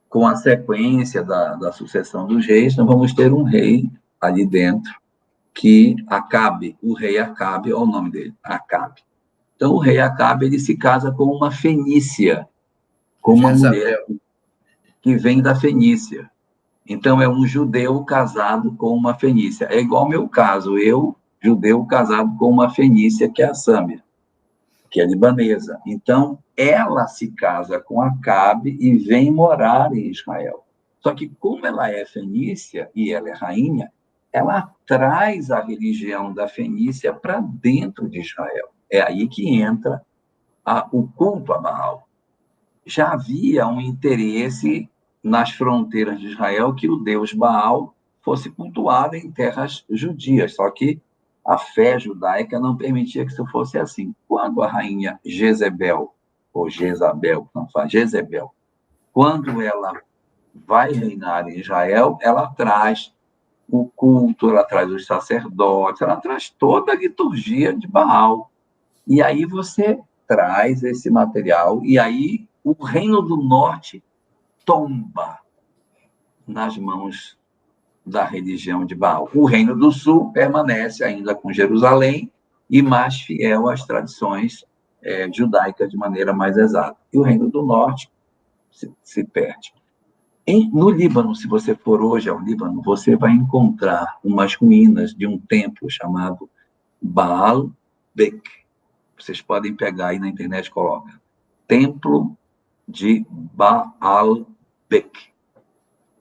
com a sequência da sucessão dos reis, nós vamos ter um rei ali dentro, que Acabe, o rei Acabe, olha o nome dele, Acabe. Então, o rei Acabe, ele se casa com uma fenícia, com uma mulher que vem da Fenícia. Então, é um judeu casado com uma fenícia. É igual ao meu caso, eu, judeu, casado com uma fenícia, que é a Sâmia, que é libanesa. Então, ela se casa com Acabe e vem morar em Israel. Só que, como ela é fenícia e ela é rainha, ela traz a religião da Fenícia para dentro de Israel. É aí que entra o culto a Baal. Já havia um interesse nas fronteiras de Israel que o deus Baal fosse cultuado em terras judias, só que a fé judaica não permitia que isso fosse assim. Quando a rainha Jezebel, ou Jezabel, não faz Jezebel, quando ela vai reinar em Israel, ela traz o culto, ela traz os sacerdotes, ela traz toda a liturgia de Baal. E aí você traz esse material, e aí o reino do norte tomba nas mãos da religião de Baal. O reino do sul permanece ainda com Jerusalém e mais fiel às tradições judaicas de maneira mais exata. E o reino do norte se perde. No Líbano, se você for hoje ao Líbano, você vai encontrar umas ruínas de um templo chamado Baalbek. Vocês podem pegar aí na internet e coloca. Templo de Baalbek.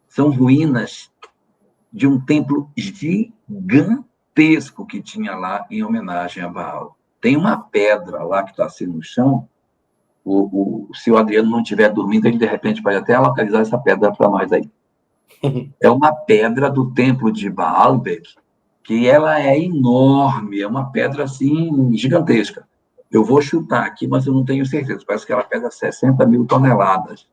São ruínas de um templo gigantesco que tinha lá em homenagem a Baal. Tem uma pedra lá que está assim no chão. Se o Adriano não estiver dormindo, ele de repente pode até localizar essa pedra para nós aí. É uma pedra do templo de Baalbek, que ela é enorme, é uma pedra assim gigantesca. Eu vou chutar aqui, mas eu não tenho certeza. Parece que ela pesa 60 mil toneladas.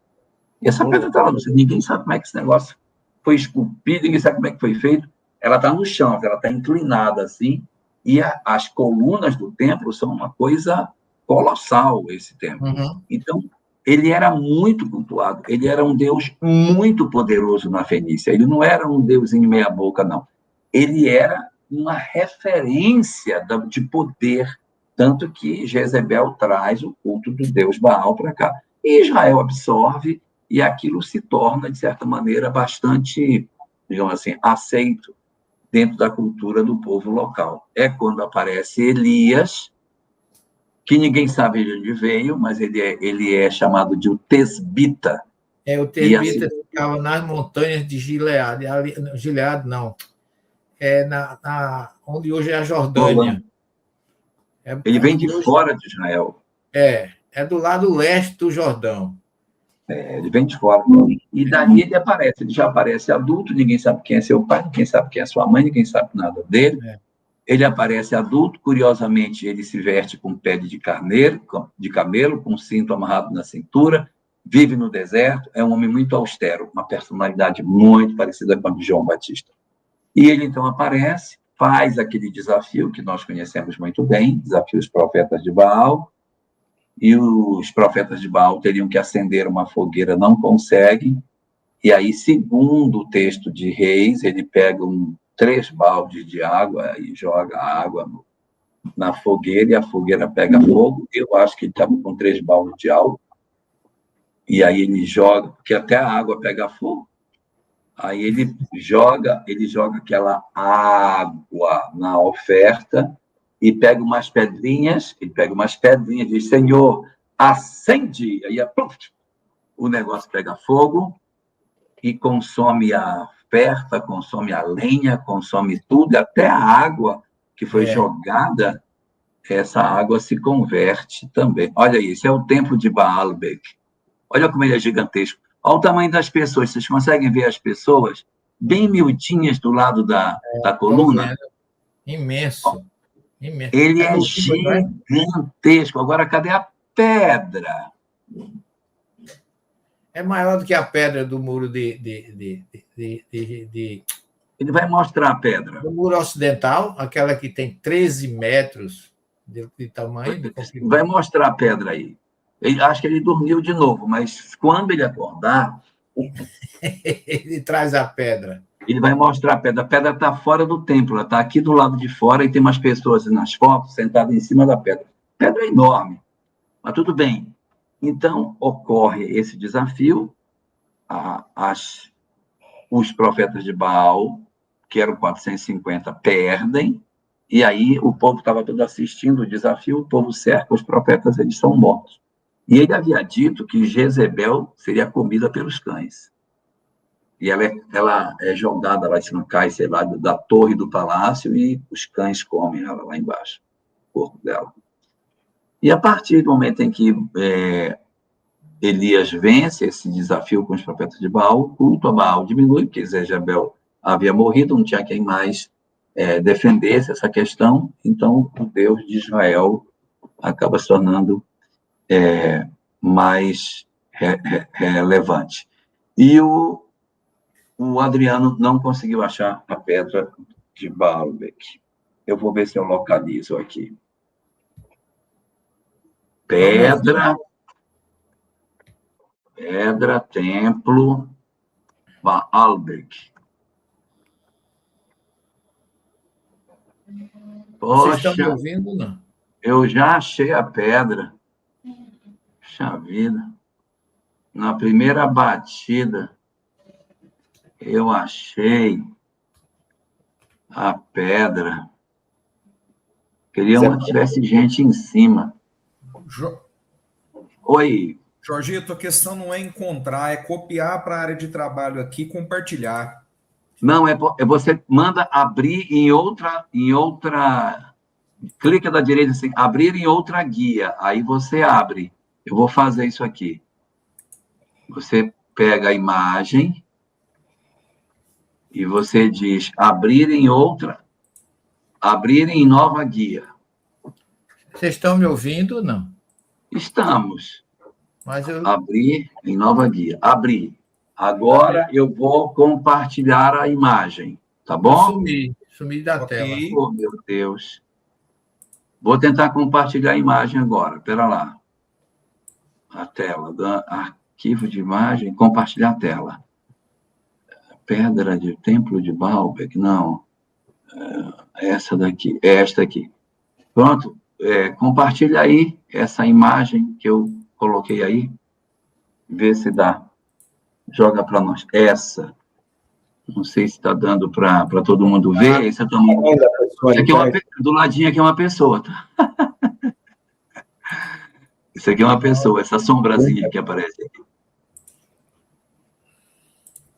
E essa pedra está lá, ninguém sabe como é que esse negócio foi esculpido, ninguém sabe como é que foi feito. Ela está no chão, ela está inclinada assim, e as colunas do templo são uma coisa colossal, esse templo. Uhum. Então, ele era muito cultuado, ele era um deus muito poderoso na Fenícia, ele não era um deusinho meia-boca, não. Ele era uma referência de poder, tanto que Jezebel traz o culto do deus Baal para cá. E Israel absorve, e aquilo se torna, de certa maneira, bastante, digamos assim, aceito dentro da cultura do povo local. É quando aparece Elias, que ninguém sabe de onde veio, mas ele é chamado de o Tesbita. O Tesbita ficava nas montanhas de Gileade. Gileade, não. Onde hoje é a Jordânia. Ele vem de fora de Israel. É do lado leste do Jordão. Ele vem de fora. E dali ele aparece. Ele já aparece adulto, ninguém sabe quem é seu pai, ninguém sabe quem é sua mãe, ninguém sabe nada dele. Ele aparece adulto, curiosamente, ele se veste com pele de camelo, com um cinto amarrado na cintura, vive no deserto, é um homem muito austero, uma personalidade muito parecida com a de João Batista. E ele, então, aparece, faz aquele desafio que nós conhecemos muito bem, desafia os profetas de Baal, e os profetas de Baal teriam que acender uma fogueira, não conseguem, e aí, segundo o texto de Reis, ele pega 3 baldes de água e joga a água na fogueira, e a fogueira pega fogo. Eu acho que ele estava com 3 baldes de álcool, e aí ele joga, porque até a água pega fogo, aí ele joga aquela água na oferta, e pega umas pedrinhas, e diz, Senhor, acende, aí o negócio pega fogo, e consome a oferta, consome a lenha, consome tudo, até a água que foi jogada, essa água se converte também. Olha isso, é o templo de Baalbek. Olha como ele é gigantesco. Olha o tamanho das pessoas, vocês conseguem ver as pessoas bem miudinhas do lado da coluna? Imenso. Imenso. Ele é gigantesco. Agora, cadê a pedra? É maior do que a pedra do muro Ele vai mostrar a pedra. do muro ocidental, aquela que tem 13 metros de tamanho. Vai mostrar a pedra aí. Acho que ele dormiu de novo, mas quando ele acordar... ele traz a pedra. Ele vai mostrar a pedra. A pedra está fora do templo, ela está aqui do lado de fora e tem umas pessoas nas fotos sentadas em cima da pedra. A pedra é enorme, mas tudo bem. Então, ocorre esse desafio, os profetas de Baal, que eram 450, perdem, e aí o povo estava todo assistindo o desafio, o povo cerca os profetas, eles são mortos. E ele havia dito que Jezebel seria comida pelos cães. E ela é jogada lá em cima, cai, sei lá, da torre do palácio, e os cães comem ela lá embaixo, o corpo dela. E a partir do momento em que Elias vence esse desafio com os profetas de Baal, o culto a Baal diminui, porque Jezebel havia morrido, não tinha quem mais defendesse essa questão, então o Deus de Israel acaba se tornando mais relevante. E o Adriano não conseguiu achar a pedra de Baalbek. Eu vou ver se eu localizo aqui. Pedra, templo, Baalbek. Vocês estão me ouvindo, não? Eu já achei a pedra. Puxa vida. Na primeira batida. Eu achei a pedra. Queria que tivesse gente em cima. Oi. Jorgito, a questão não é encontrar, é copiar para a área de trabalho aqui e compartilhar. Não, você manda abrir em outra, clica da direita assim, abrir em outra guia, aí você abre. Eu vou fazer isso aqui. Você pega a imagem e você diz abrir em nova guia. Vocês estão me ouvindo ou não? Estamos. Mas eu... Abrir em nova guia. Abrir. Agora eu vou compartilhar a imagem, tá bom? Sumi da tela. Oh, meu Deus. Vou tentar compartilhar a imagem agora. Espera lá. A tela. Arquivo de imagem, compartilhar a tela. Pedra de Templo de Baalbek. Não. Essa daqui. É esta aqui. Pronto. Compartilha aí essa imagem que eu coloquei aí. Vê se dá. Joga para nós. Essa. Não sei se está dando para todo mundo ver. Esse é tamanho. Isso aqui do ladinho aqui é uma pessoa, tá? Isso aqui é uma pessoa, essa sombrazinha que aparece aqui.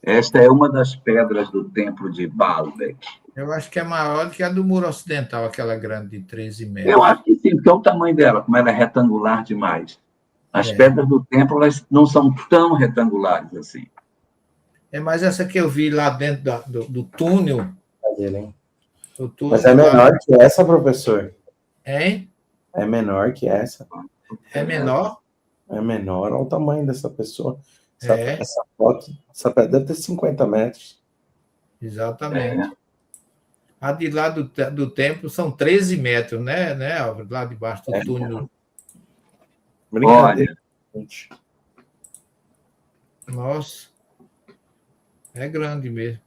Esta é uma das pedras do templo de Baalbek. Eu acho que é maior do que a do muro ocidental, aquela grande de 13 metros. Eu acho que sim, porque é o tamanho dela, como ela é retangular demais. As pedras do templo, elas não são tão retangulares assim. Mas essa que eu vi lá dentro do túnel... Mas é menor que essa, professor? Hein? É menor que essa. É menor? É menor, olha o tamanho dessa pessoa. Essa foto, essa pedra deve ter 50 metros. Exatamente. A de lá do templo são 13 metros, né, Álvaro? Lá debaixo do túnel. Brincadeira. Olha. Nossa. É grande mesmo.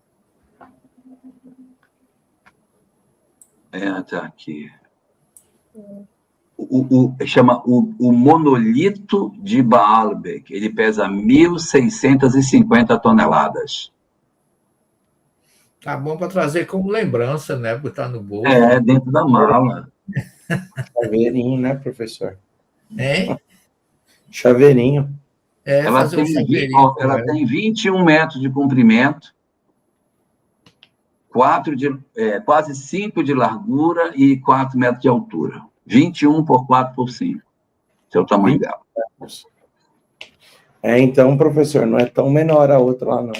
Tá aqui. Chama o monolito de Baalbek. Ele pesa 1.650 toneladas. Tá bom para trazer como lembrança, né? Botar no bolso. Dentro da mala. Chaveirinho, né, professor? Hein? Chaveirinho. Ela tem 21 metros de comprimento, quase 5 de largura e 4 metros de altura. 21 por 4 por 5. Esse é o tamanho dela. Então, professor, não é tão menor a outra lá, não.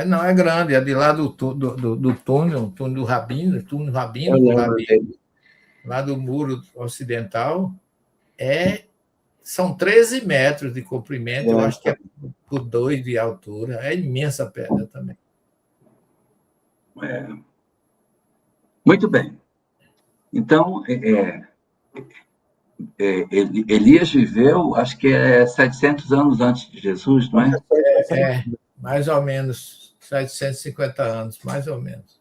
Não, é grande. É de lá do túnel do Rabino, lá do muro ocidental, são 13 metros de comprimento, eu acho que é por 2 de altura. É imensa a pedra também. Muito bem. Então, Elias viveu, acho que 700 anos antes de Jesus, não é? Mais ou menos. 750 anos, mais ou menos.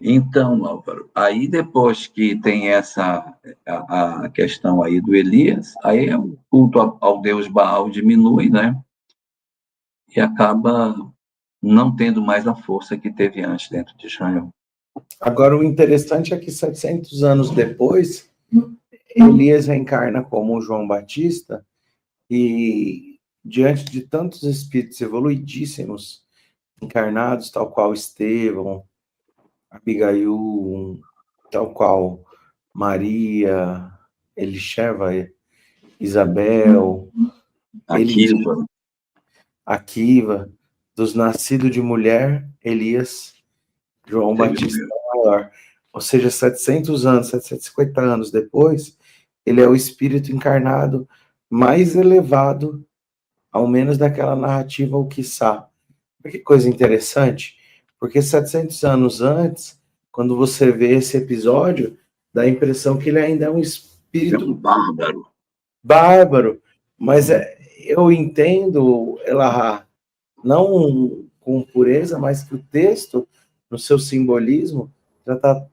Então, Álvaro, aí depois que tem a questão aí do Elias, aí o culto ao deus Baal diminui, né? E acaba não tendo mais a força que teve antes dentro de Israel. Agora, o interessante é que 700 anos depois, Elias reencarna como João Batista e, diante de tantos espíritos evoluidíssimos, encarnados, tal qual Estevão, Abigail, tal qual Maria, Elisheva, Isabel, Akiva, dos nascidos de mulher, Elias, João Batista maior. Ou seja, 700 anos, 750 anos depois, ele é o espírito encarnado mais elevado, ao menos daquela narrativa, o quiçá. Que coisa interessante, porque 700 anos antes, quando você vê esse episódio, dá a impressão que ele ainda é um espírito bárbaro. Mas eu entendo, Elahá, não com pureza, mas que o texto, no seu simbolismo, está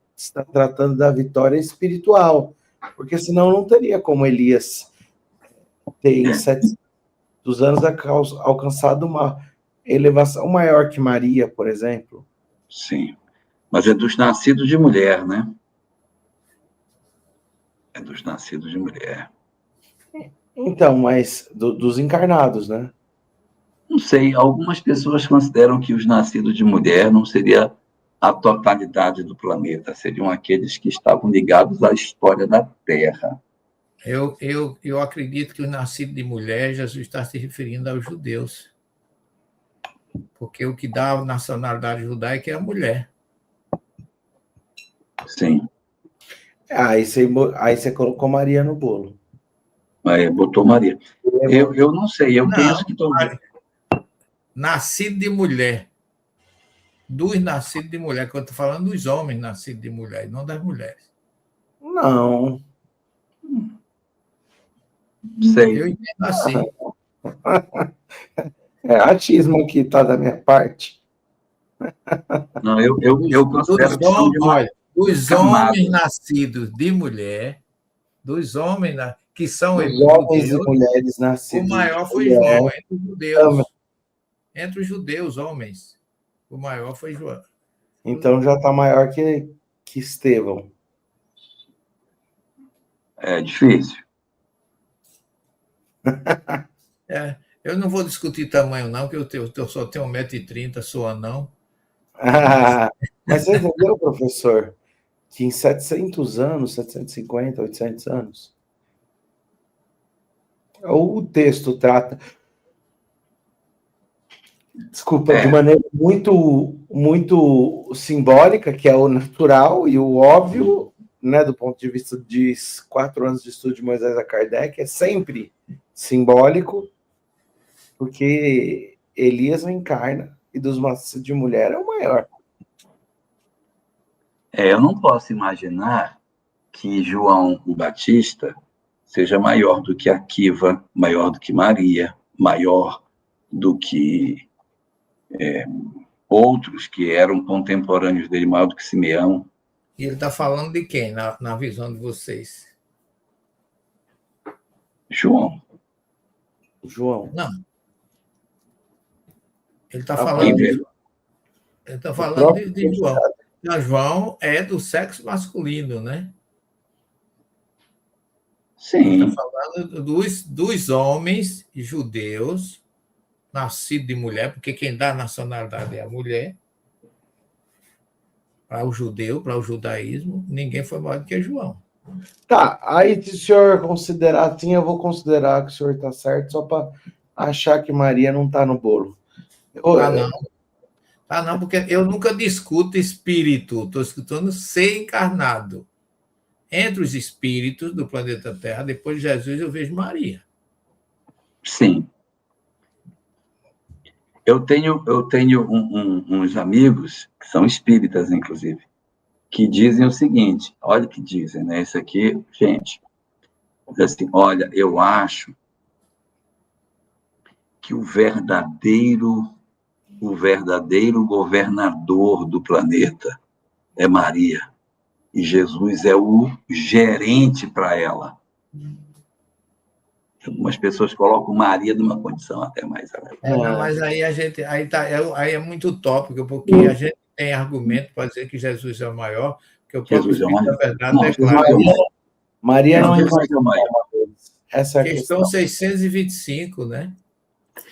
tratando da vitória espiritual, porque senão não teria como Elias tem 700 anos alcançado uma elevação maior que Maria, por exemplo. Sim. Mas é dos nascidos de mulher, né? É dos nascidos de mulher. Então, mas dos encarnados, né? Não sei, algumas pessoas consideram que os nascidos de mulher não seria a totalidade do planeta, seriam aqueles que estavam ligados à história da Terra. Eu acredito que o nascido de mulher, Jesus está se referindo aos judeus. Porque o que dá a nacionalidade judaica é a mulher. Sim. Aí você colocou Maria no bolo. Aí botou Maria. Eu não sei, eu penso que talvez... Nascido de mulher. Dos nascidos de mulher, que eu estou falando dos homens nascidos de mulher, não das mulheres. Não. Sei. Eu entendo assim. É atismo que está da minha parte. Não, eu considero que são de uma dos camada. homens nascidos de mulher, dos homens que são Os homens e mulheres o nascidos maior de foi mulher. João, entre os judeus. Entre os judeus, homens. O maior foi João. Então já está maior que Estevão. É difícil. Eu não vou discutir tamanho, não, porque eu só tenho 1,30 m, sou anão. Mas você entendeu, professor, que em 700 anos, 750, 800 anos, o texto trata, de maneira muito simbólica, que é o natural e o óbvio, né, do ponto de vista de 4 anos de estudo de Moisés a Kardec, é sempre simbólico, porque Elias não encarna, e dos nascidos de mulher é o maior. Eu não posso imaginar que João o Batista seja maior do que Akiva, maior do que Maria, maior do que outros que eram contemporâneos dele, maior do que Simeão. E ele está falando de quem, na visão de vocês? João. Não. Ele está falando de João. Então, João é do sexo masculino, né? Sim. Ele está falando dos homens judeus nascidos de mulher, porque quem dá nacionalidade é a mulher. Para o judeu, para o judaísmo, ninguém foi maior do que João. Tá, aí se o senhor considerar assim, eu vou considerar que o senhor está certo, só para achar que Maria não está no bolo. Não, porque eu nunca discuto espírito, estou escutando ser encarnado. Entre os espíritos do planeta Terra, depois de Jesus, eu vejo Maria. Sim. Eu tenho uns amigos, que são espíritas, inclusive, que dizem o seguinte, olha o que dizem, né? Isso aqui, gente, assim, olha, eu acho que o verdadeiro governador do planeta é Maria, e Jesus é o gerente para ela. Algumas pessoas colocam Maria numa condição até mais elevada. Mas aí aí é muito utópico, porque a gente tem argumento para dizer que Jesus é o maior, que o próprio Espírito da Verdade declara. Maria não é o maior. Essa é a questão 625, né?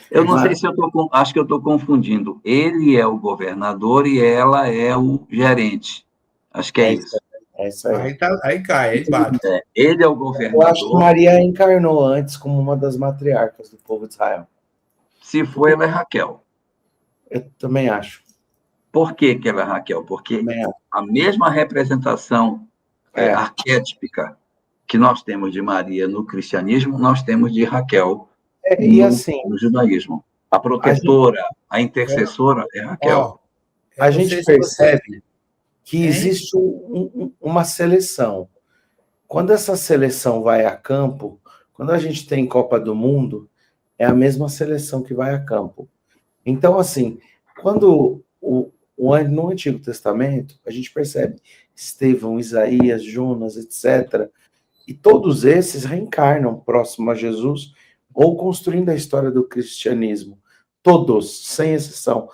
Eu não sei se acho que eu estou confundindo. Ele é o governador e ela é o gerente. Acho que é isso. É isso aí. Aí cai, aí bate. Ele é o governador. Eu acho que Maria encarnou antes como uma das matriarcas do povo de Israel. Se for, ela é Raquel. Eu também acho. Por que ela é Raquel? Porque a mesma representação arquétipica que nós temos de Maria no cristianismo, nós temos de Raquel no judaísmo. A protetora, a intercessora é Raquel. A gente percebe que existe uma seleção. Quando essa seleção vai a campo, quando a gente tem Copa do Mundo, é a mesma seleção que vai a campo. Então, assim, quando no Antigo Testamento, a gente percebe Estevão, Isaías, Jonas, etc., e todos esses reencarnam próximo a Jesus ou construindo a história do cristianismo. Todos, sem exceção.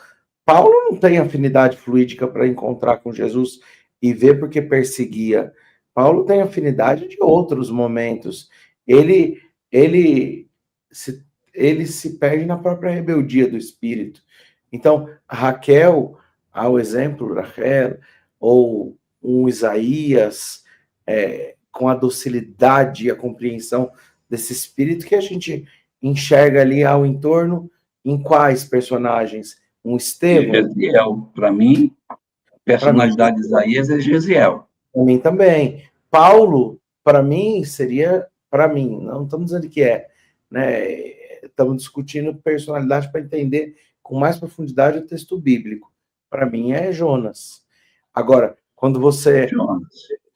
Paulo não tem afinidade fluídica para encontrar com Jesus e ver porque perseguia. Paulo tem afinidade de outros momentos. Ele se perde na própria rebeldia do espírito. Então, Raquel, ao exemplo, Raquel, ou um Isaías, com a docilidade e a compreensão desse espírito que a gente enxerga ali ao entorno, em quais personagens? Um Estevão? Gesiel, para mim, personalidade de Isaías é Gesiel. Para mim também. Paulo, para mim, seria, para mim, não estamos dizendo que né? Estamos discutindo personalidade para entender com mais profundidade o texto bíblico. Para mim é Jonas. Agora, quando você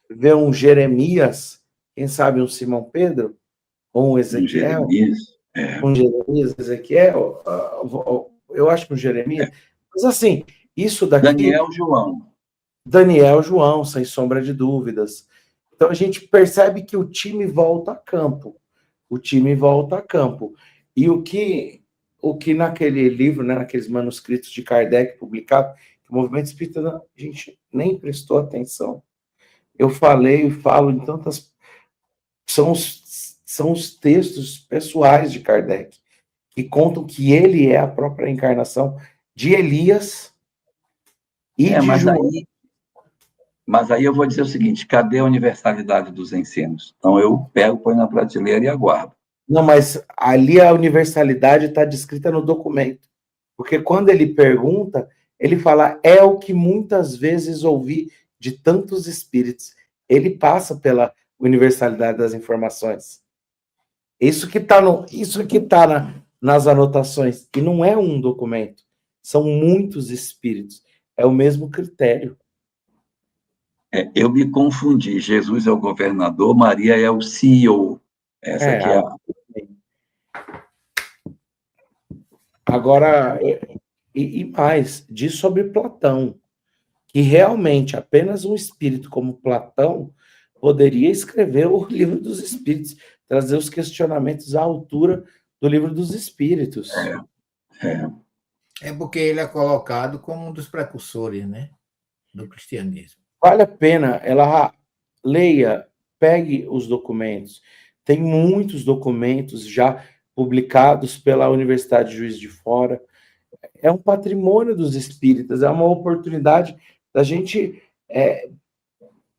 vê um Jeremias, quem sabe um Simão Pedro, ou um Ezequiel, um Jeremias, Ezequiel, eu acho que um Jeremias, mas assim, isso daqui... Daniel, João, sem sombra de dúvidas. Então a gente percebe que o time volta a campo. O time volta a campo. E o que naquele livro, né, naqueles manuscritos de Kardec publicado, que o movimento espírita, a gente nem prestou atenção. Eu falei e falo em tantas... São os textos pessoais de Kardec, que contam que ele é a própria encarnação de Elias e de João. Mas aí eu vou dizer o seguinte, cadê a universalidade dos ensinos? Então eu pego, põe na prateleira e aguardo. Não, mas ali a universalidade está descrita no documento. Porque quando ele pergunta, ele fala, é o que muitas vezes ouvi de tantos espíritos. Ele passa pela universalidade das informações. Isso que está nas anotações. E não é um documento. São muitos espíritos. É o mesmo critério. Eu me confundi. Jesus é o governador, Maria é o CEO. Essa aqui é a... Agora, e mais, diz sobre Platão, que realmente apenas um espírito como Platão poderia escrever o Livro dos Espíritos, trazer os questionamentos à altura do Livro dos Espíritos. É porque ele é colocado como um dos precursores, né, do cristianismo. Vale a pena, ela leia, pegue os documentos. Tem muitos documentos já publicados pela Universidade de Juiz de Fora. É um patrimônio dos espíritas, é uma oportunidade da gente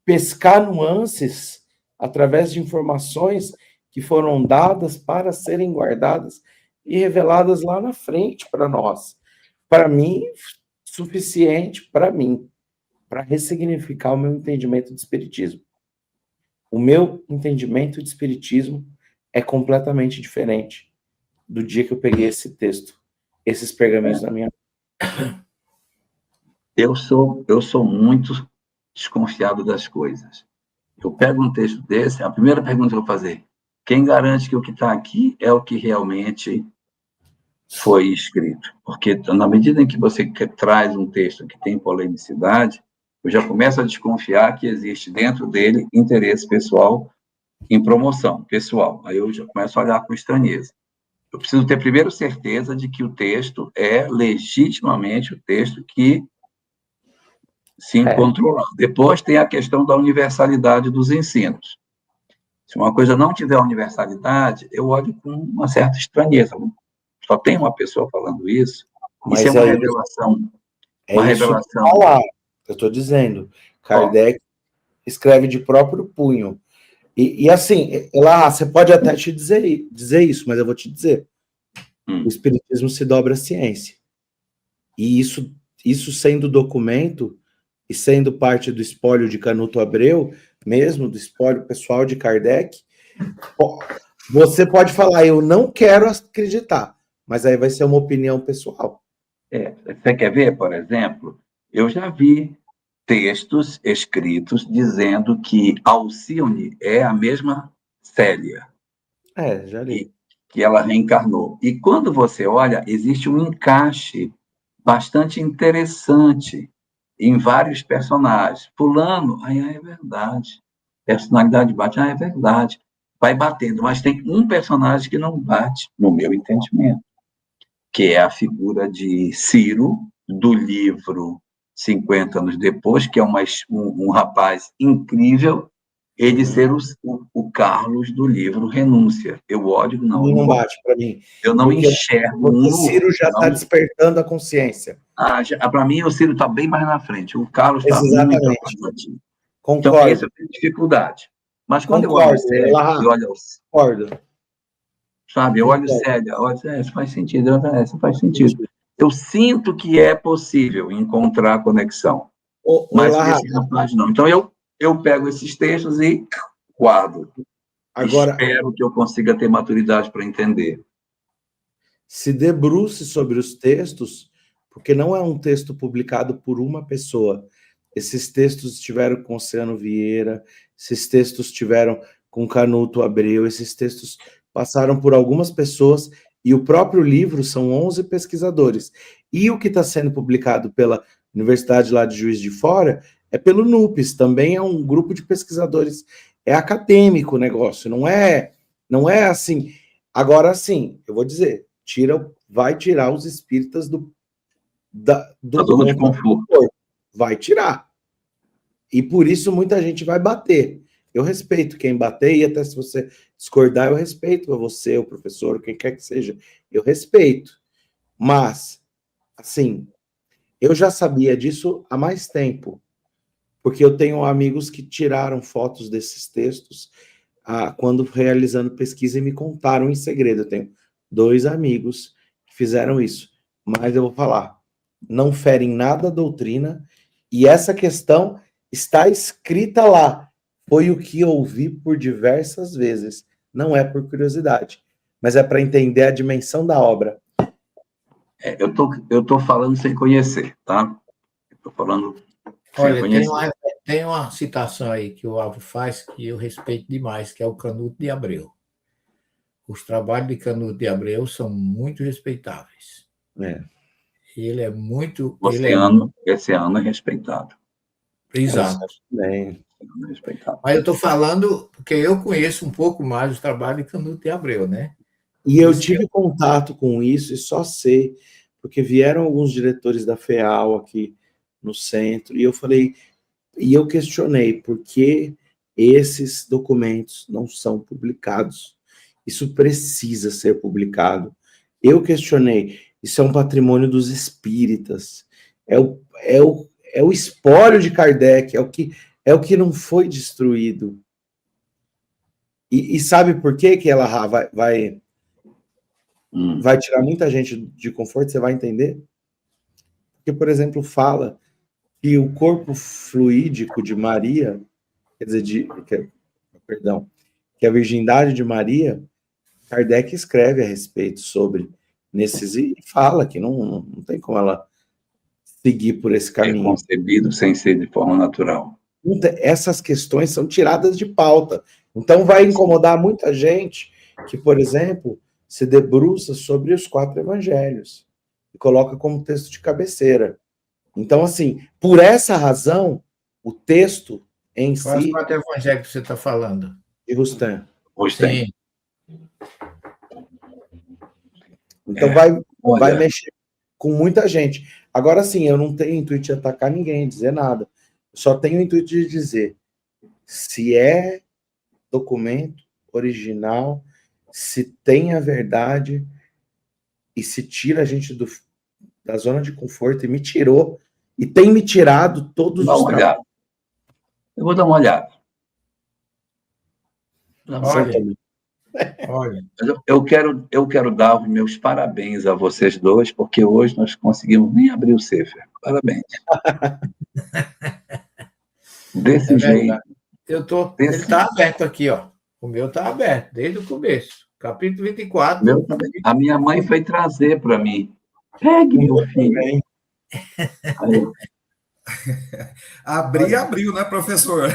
pescar nuances através de informações que foram dadas para serem guardadas e reveladas lá na frente para nós. Para mim, suficiente para mim, para ressignificar o meu entendimento de espiritismo. O meu entendimento de espiritismo é completamente diferente do dia que eu peguei esse texto, esses pergaminhos na minha mão. Eu sou muito desconfiado das coisas. Eu pego um texto desse, a primeira pergunta que eu vou fazer, quem garante que o que está aqui é o que realmente foi escrito? Porque na medida em que você traz um texto que tem polemicidade, eu já começo a desconfiar que existe dentro dele interesse pessoal em promoção pessoal. Aí eu já começo a olhar com estranheza. Eu preciso ter primeiro certeza de que o texto é legitimamente o texto que se encontrou lá. Depois tem a questão da universalidade dos ensinos. Se uma coisa não tiver universalidade, eu olho com uma certa estranheza. Só tem uma pessoa falando isso. Mas isso é uma revelação. Uma revelação. Eu estou dizendo, Kardec escreve de próprio punho. E assim, lá você pode até te dizer isso, mas eu vou te dizer. O espiritismo se dobra à ciência. E isso sendo documento e sendo parte do espólio de Canuto Abreu, mesmo do espólio pessoal de Kardec, você pode falar, eu não quero acreditar, mas aí vai ser uma opinião pessoal. Você quer ver, por exemplo, eu já vi textos escritos dizendo que Alcione é a mesma Célia. Já li. Que ela reencarnou. E quando você olha, existe um encaixe bastante interessante em vários personagens. Fulano, é verdade. Personalidade bate, é verdade. vai batendo, mas tem um personagem que não bate, no meu entendimento, que é a figura de Ciro, do livro 50 anos depois, que é um rapaz incrível, ele ser o Carlos do livro Renúncia. Eu ódio, não. Não bate para mim. Eu não Porque enxergo o Ciro já está despertando a consciência. Para mim, o Ciro está bem mais na frente. O Carlos está muito avançadinho. Concordo. Então, essa eu tenho dificuldade. Mas quando eu olho sério, concordo. Sabe, eu olho sério, isso faz sentido, isso faz sentido. Eu sinto que é possível encontrar a conexão, mas esse rapaz não. Então, eu pego esses textos e guardo. Agora, espero que eu consiga ter maturidade para entender. Se debruce sobre os textos, porque não é um texto publicado por uma pessoa. Esses textos estiveram com Oceano Vieira, esses textos estiveram com Canuto Abreu, esses textos passaram por algumas pessoas, e o próprio livro são 11 pesquisadores. E o que está sendo publicado pela Universidade lá de Juiz de Fora é pelo NUPES, também é um grupo de pesquisadores. É acadêmico o negócio, não é assim. Agora, sim, eu vou dizer, vai tirar os espíritas da zona de conforto. Vai tirar. E por isso muita gente vai bater. Eu respeito quem bater, e até se você discordar, eu respeito a você, o professor, quem quer que seja. Eu respeito. Mas, assim, eu já sabia disso há mais tempo, porque eu tenho amigos que tiraram fotos desses textos quando realizando pesquisa e me contaram em segredo. Eu tenho 2 amigos que fizeram isso. Mas eu vou falar, não ferem nada a doutrina, e essa questão está escrita lá. Foi o que eu ouvi por diversas vezes. Não é por curiosidade, mas é para entender a dimensão da obra. Eu tô falando sem conhecer, tá? Estou falando sem conhecer. Tem uma citação aí que o Álvaro faz que eu respeito demais, que é o Canuto de Abreu. Os trabalhos de Canuto de Abreu são muito respeitáveis. Ele é muito... Esse ano é respeitado. Exato. Mas eu estou falando porque eu conheço um pouco mais o trabalho de Canuto de Abreu, né? E eu tive contato com isso e só sei, porque vieram alguns diretores da FEAL aqui no centro, e eu falei, e eu questionei por que esses documentos não são publicados. Isso precisa ser publicado. Eu questionei, isso é um patrimônio dos espíritas, é o espólio de Kardec, é o que não foi destruído. E sabe por que ela vai tirar muita gente de conforto? Você vai entender? Porque, por exemplo, fala que o corpo fluídico de Maria, quer dizer, que a virgindade de Maria, Kardec escreve a respeito sobre nesses, e fala que não tem como ela seguir por esse caminho. É concebido sem ser de forma natural. Essas questões são tiradas de pauta. Então vai incomodar muita gente que, por exemplo, se debruça sobre os 4 evangelhos e coloca como texto de cabeceira. Então, assim, por essa razão, o texto em si... Quais 4 evangelhos que você está falando? De Rustem. Sim. Então vai mexer com muita gente. Agora, sim, eu não tenho intuito de atacar ninguém, dizer nada. Eu só tenho o intuito de dizer se é documento original, se tem a verdade e se tira a gente da zona de conforto, e me tirou, e tem me tirado todos os trabalhos. Eu vou dar uma olhada. Olha. Eu quero dar os meus parabéns a vocês dois, porque hoje nós conseguimos nem abrir o Sefer. Parabéns. Desse jeito. Ele está aberto aqui, ó. O meu está aberto, desde o começo. Capítulo 24. A minha mãe foi trazer para mim. Pegue, meu filho. Abriu, né, professor?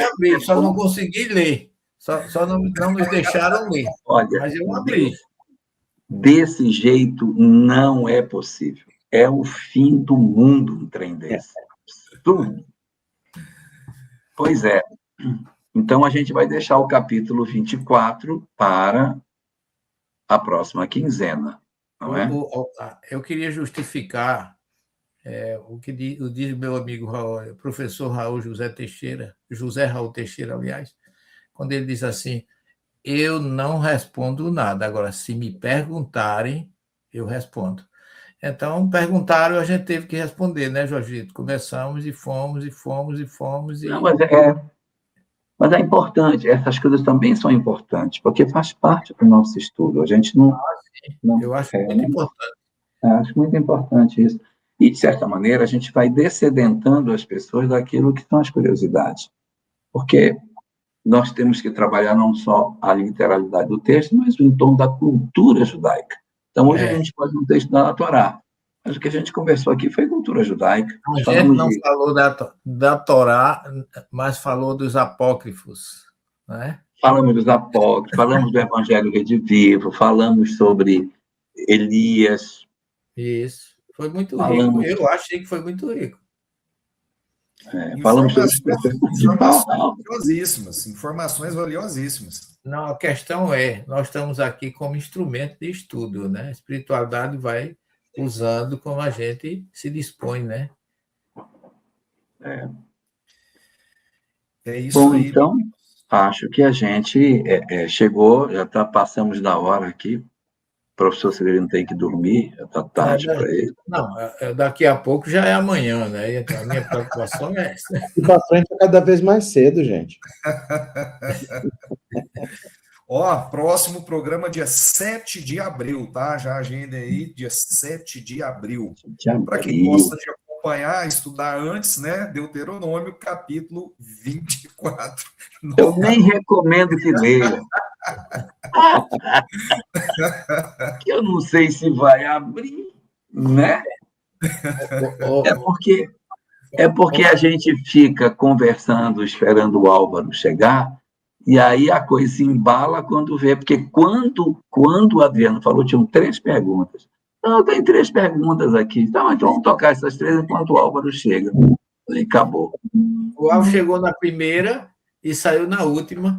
Abri. Só não consegui ler. Só não nos deixaram ler. Olha, mas eu abri. Desse jeito não é possível. É o fim do mundo um trem desse. Tudo. Pois é. Então, a gente vai deixar o capítulo 24 para a próxima quinzena, não é? Eu queria justificar o que diz meu amigo professor José Raul Teixeira, aliás, quando ele diz assim: eu não respondo nada, agora, se me perguntarem, eu respondo. Então, perguntaram, a gente teve que responder, né, Jorgito? Começamos e fomos, e fomos, e fomos. Não, mas é importante, essas coisas também são importantes, porque faz parte do nosso estudo. A gente não. Eu acho muito importante. Acho muito importante isso. E, de certa maneira, a gente vai descedentando as pessoas daquilo que são as curiosidades. Porque nós temos que trabalhar não só a literalidade do texto, mas o entorno da cultura judaica. Então, hoje a gente pode não ter estudado a Torá, mas o que a gente conversou aqui foi cultura judaica. A gente não falou da Torá, mas falou dos apócrifos, né? Falamos dos apócrifos, falamos do Evangelho Redivivo, falamos sobre Elias. Isso. Foi muito rico. Eu achei que foi muito rico. Falamos sobre informações valiosíssimas. Não, a questão nós estamos aqui como instrumento de estudo, né? A espiritualidade vai usando como a gente se dispõe, né? É isso. Bom, aí. então, acho que a gente chegou, já passamos da hora aqui. O professor Severino tem que dormir, já está tarde para ele. Não, daqui a pouco já é amanhã, né? Então, a minha preocupação é essa. E para frente é cada vez mais cedo, gente. Próximo programa dia 7 de abril, tá? Já agenda aí, dia 7 de abril. Para quem gosta de acompanhar, estudar antes, né? Deuteronômio, capítulo 24. Eu nem recomendo que leia. Eu não sei se vai abrir, né? É porque a gente fica conversando, esperando o Álvaro chegar, e aí a coisa se embala quando vê, porque quando o Adriano falou, tinham 3 perguntas. Não, tem 3 perguntas aqui. Então vamos tocar essas 3 enquanto o Álvaro chega. E acabou. O Álvaro chegou na primeira e saiu na última,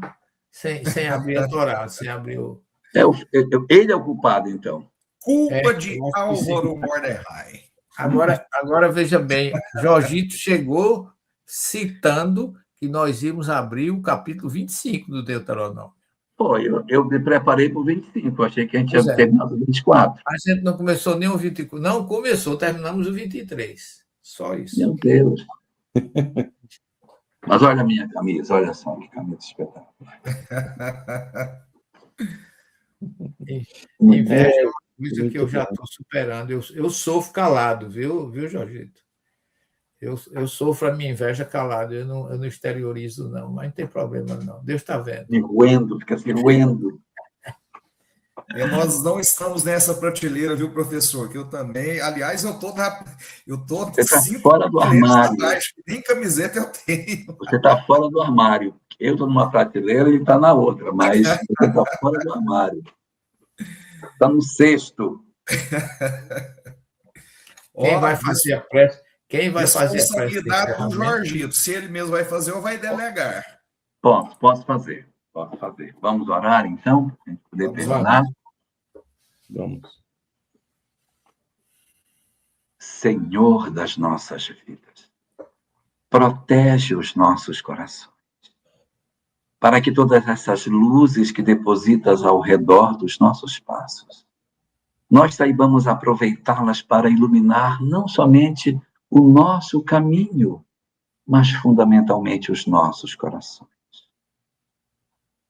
sem abrir a Torá, sem abrir o... Ele é o culpado, então. Culpa de Álvaro Mordecai. Agora, veja bem, Jorgito chegou citando que nós íamos abrir o capítulo 25 do Deuteronômio. Pô, eu me preparei para o 25, eu achei que a gente ia terminar o 24. A gente não começou nem o 24, não começou, terminamos o 23. Só isso. Meu Deus. Mas olha a minha camisa, olha só que camisa espetáculo. Inveja é uma coisa que eu já estou superando. Eu sofro calado, viu, Jorgito? Eu sofro a minha inveja calado, eu não exteriorizo, não, mas não tem problema, não. Deus está vendo. Fica se roendo. Nós não estamos nessa prateleira, viu, professor? Que eu também. Aliás, eu tô Você está fora do armário. Nem camiseta eu tenho. Você está fora do armário. Eu estou numa prateleira e ele está na outra, mas você está fora do armário. Está no cesto. Quem vai fazer a prece? Quem vai fazer a responsabilidade do Jorgito. Se ele mesmo vai fazer ou vai delegar. Posso fazer. Vamos orar, então? Para a gente poder terminar? Vamos. Senhor das nossas vidas, protege os nossos corações, para que todas essas luzes que depositas ao redor dos nossos passos, nós saibamos aproveitá-las para iluminar não somente o nosso caminho, mas fundamentalmente os nossos corações.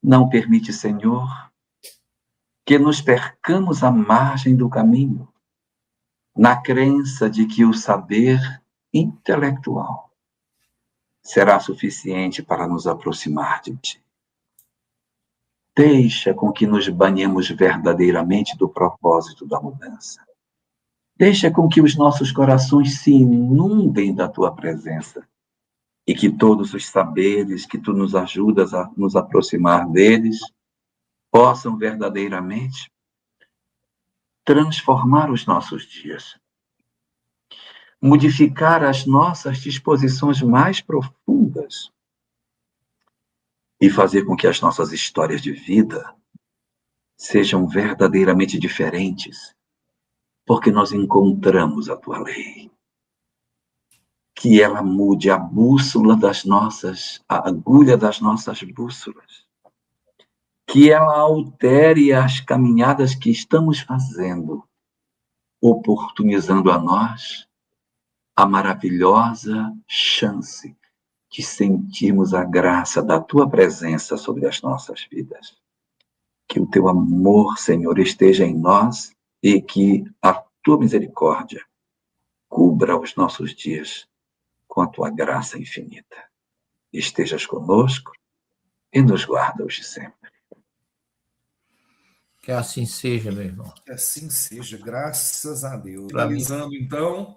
Não permite, Senhor, que nos percamos à margem do caminho, na crença de que o saber intelectual será suficiente para nos aproximar de Ti. Deixa com que nos banhemos verdadeiramente do propósito da mudança. Deixa com que os nossos corações se inundem da Tua presença e que todos os saberes que Tu nos ajudas a nos aproximar deles possam verdadeiramente transformar os nossos dias, modificar as nossas disposições mais profundas e fazer com que as nossas histórias de vida sejam verdadeiramente diferentes, porque nós encontramos a tua lei. Que ela mude a bússola das nossas, a agulha das nossas bússolas. Que ela altere as caminhadas que estamos fazendo, oportunizando a nós a maravilhosa chance de sentirmos a graça da tua presença sobre as nossas vidas. Que o teu amor, Senhor, esteja em nós e que a tua misericórdia cubra os nossos dias com a tua graça infinita. Estejas conosco e nos guarda hoje sempre. Que assim seja, meu irmão. Que assim seja, graças a Deus. Pra mim. Finalizando, então,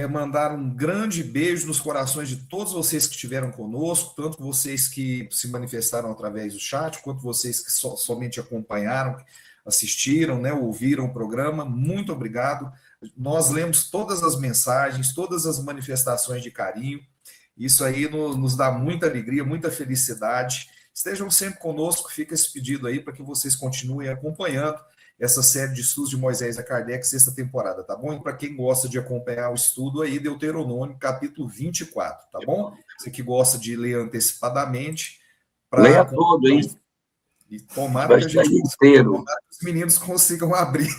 mandar um grande beijo nos corações de todos vocês que estiveram conosco, tanto vocês que se manifestaram através do chat, quanto vocês que somente acompanharam, assistiram, né, ouviram o programa. Muito obrigado. Nós lemos todas as mensagens, todas as manifestações de carinho. Isso aí nos dá muita alegria, muita felicidade. Estejam sempre conosco, fica esse pedido aí para que vocês continuem acompanhando essa série de estudos de Moisés a Kardec, 6ª temporada, tá bom? E para quem gosta de acompanhar o estudo aí, Deuteronômio, capítulo 24, tá bom? Você que gosta de ler antecipadamente. Leia todo, hein? E tomara que inteiro. Os meninos consigam abrir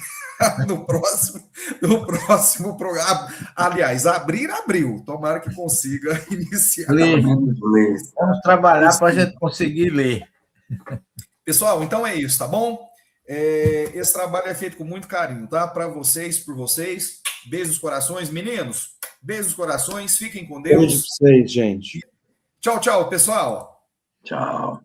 no próximo programa. Aliás, abriu. Tomara que consiga iniciar. Vamos trabalhar para a gente conseguir ler. Pessoal, então é isso, tá bom? Esse trabalho é feito com muito carinho, tá? Para vocês, por vocês. Beijos nos corações. Meninos, beijos nos corações. Fiquem com Deus. Beijo para vocês, gente. Tchau, tchau, pessoal. Tchau.